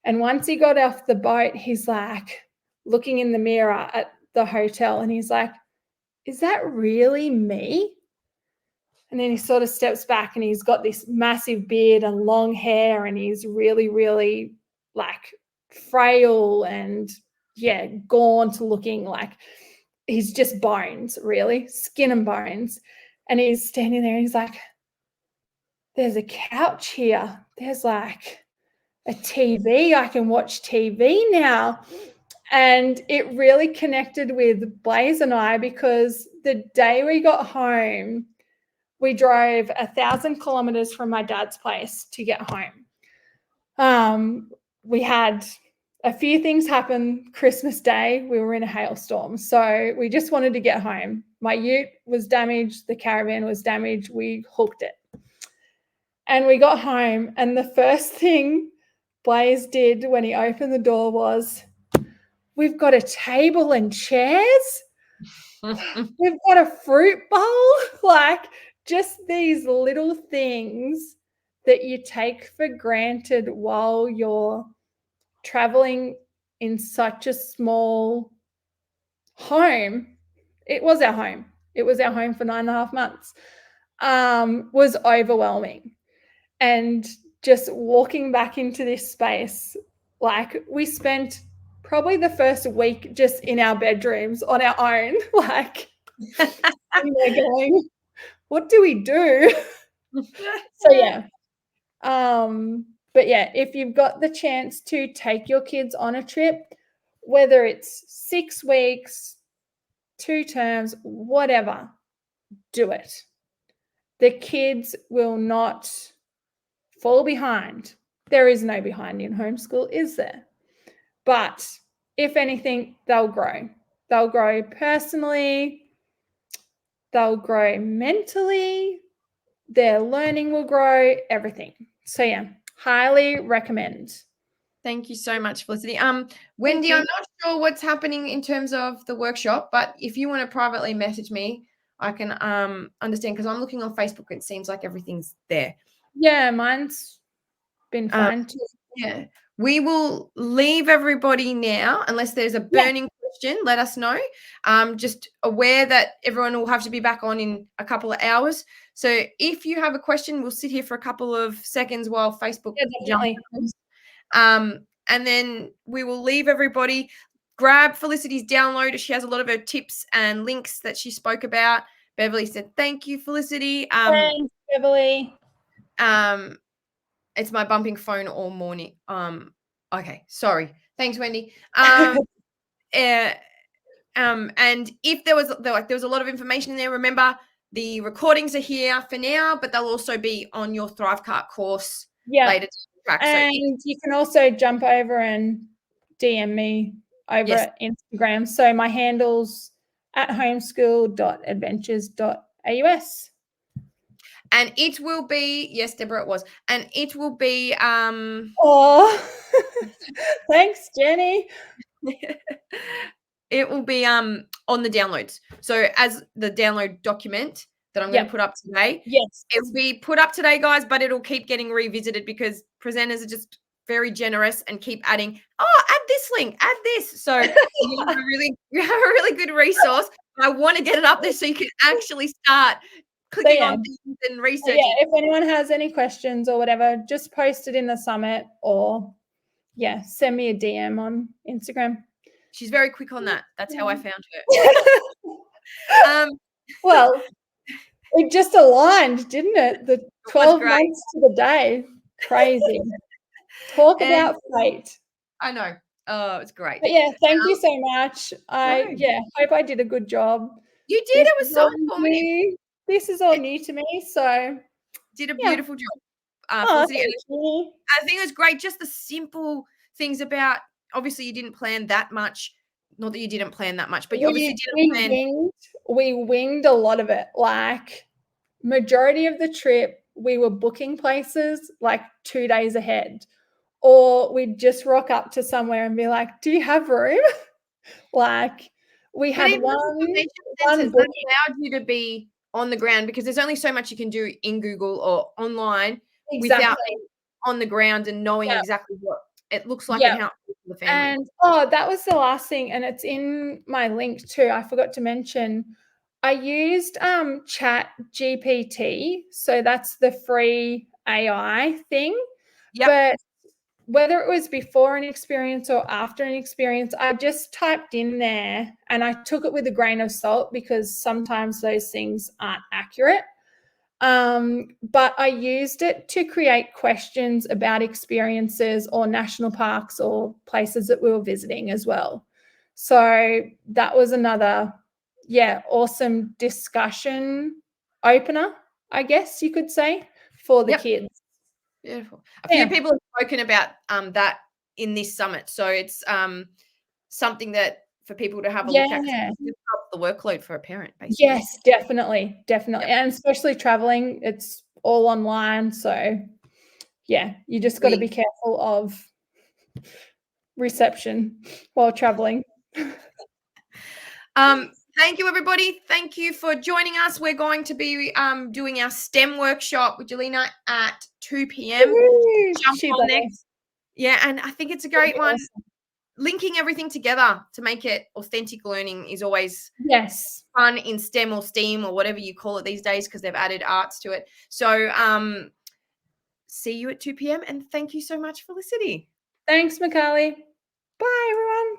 And once he got off the boat, he's like looking in the mirror at the hotel and he's like, is that really me? And then he sort of steps back and he's got this massive beard and long hair and he's really, really like frail and gaunt looking, like he's just bones, really, skin and bones. And he's standing there and he's like, there's a couch here. There's like a TV. I can watch TV now. And it really connected with Blaze and I, because the day we got home, we drove 1,000 kilometers from my dad's place to get home. We had a few things happened. Christmas Day, we were in a hailstorm. So we just wanted to get home. My ute was damaged. The caravan was damaged. We hooked it. And we got home. And the first thing Blaze did when he opened the door was, we've got a table and chairs. We've got a fruit bowl. Like, just these little things that you take for granted while you're traveling in such a small home. It was our home. It was our home for 9.5 months. Was overwhelming. And just walking back into this space, like, we spent probably the first week just in our bedrooms on our own, like, going, what do we do? So yeah. But yeah, if you've got the chance to take your kids on a trip, whether it's 6 weeks, 2 terms, whatever, do it. The kids will not fall behind. There is no behind in homeschool, is there? But if anything, they'll grow. They'll grow personally, they'll grow mentally, their learning will grow, everything. So yeah, highly recommend. Thank you so much, Felicity. Wendy, I'm not sure what's happening in terms of the workshop, but if you want to privately message me, I can understand, because I'm looking on Facebook. It seems like everything's there. Yeah, mine's been fine too. Yeah. We will leave everybody now, unless there's a burning question, let us know. Just aware that everyone will have to be back on in a couple of hours. So if you have a question, we'll sit here for a couple of seconds while Facebook jumps. And then we will leave everybody. Grab Felicity's download. She has a lot of her tips and links that she spoke about. Beverly said, thank you, Felicity. Thanks, Beverly. It's my bumping phone all morning. Okay, sorry. Thanks, Wendy. And if there was a lot of information in there, remember the recordings are here for now, but they'll also be on your ThriveCart course later. And you can also jump over and DM me over at Instagram. So my handle's at homeschool.adventures.aus. And it will be, yes, Deborah, it was. And it will be oh, thanks, Jenny. It will be on the downloads. So as the download document that I'm going to put up today, it will be put up today, guys, but it'll keep getting revisited because presenters are just very generous and keep adding, add this link, add this. So you have a really good resource. I want to get it up there so you can actually start clicking on things and researching. Yeah, if anyone has any questions or whatever, just post it in the summit or send me a DM on Instagram. She's very quick on that. That's how I found her. Well, it just aligned, didn't it? The 12 months to the day. Crazy. Talk about fate. I know. Oh, it's great. But yeah, thank you so much. I hope I did a good job. You did. It was so informative. This is all new to me, so did a beautiful job. Felicity. I think it was great. Just the simple things about, obviously you didn't plan that much. Not that you didn't plan that much, but you obviously didn't plan. We winged a lot of it. Like, majority of the trip, we were booking places like 2 days ahead. Or we'd just rock up to somewhere and be like, do you have room? Like, we had one that allowed you to be on the ground, because there's only so much you can do in Google or online without being on the ground and knowing exactly what it looks like and how it feels for the family. And that was the last thing, and it's in my link too. I forgot to mention, I used Chat GPT, so that's the free AI thing. But whether it was before an experience or after an experience, I just typed in there and I took it with a grain of salt because sometimes those things aren't accurate. But I used it to create questions about experiences or national parks or places that we were visiting as well. So that was another, awesome discussion opener, I guess you could say, for the kids. Beautiful. A few people have spoken about that in this summit. So it's something that for people to have a look at. Yeah. It's the workload for a parent, basically. Yes, definitely. Definitely. Yep. And especially traveling, it's all online. So yeah, you just got to be careful of reception while traveling. Thank you, everybody. Thank you for joining us. We're going to be doing our STEM workshop with Jelena at 2 p.m. Jump on next. Yeah, and I think it's a great one. Awesome. Linking everything together to make it authentic learning is always fun in STEM or STEAM or whatever you call it these days, because they've added arts to it. So see you at 2 p.m. and thank you so much, Felicity. Thanks, Macaulay. Bye, everyone.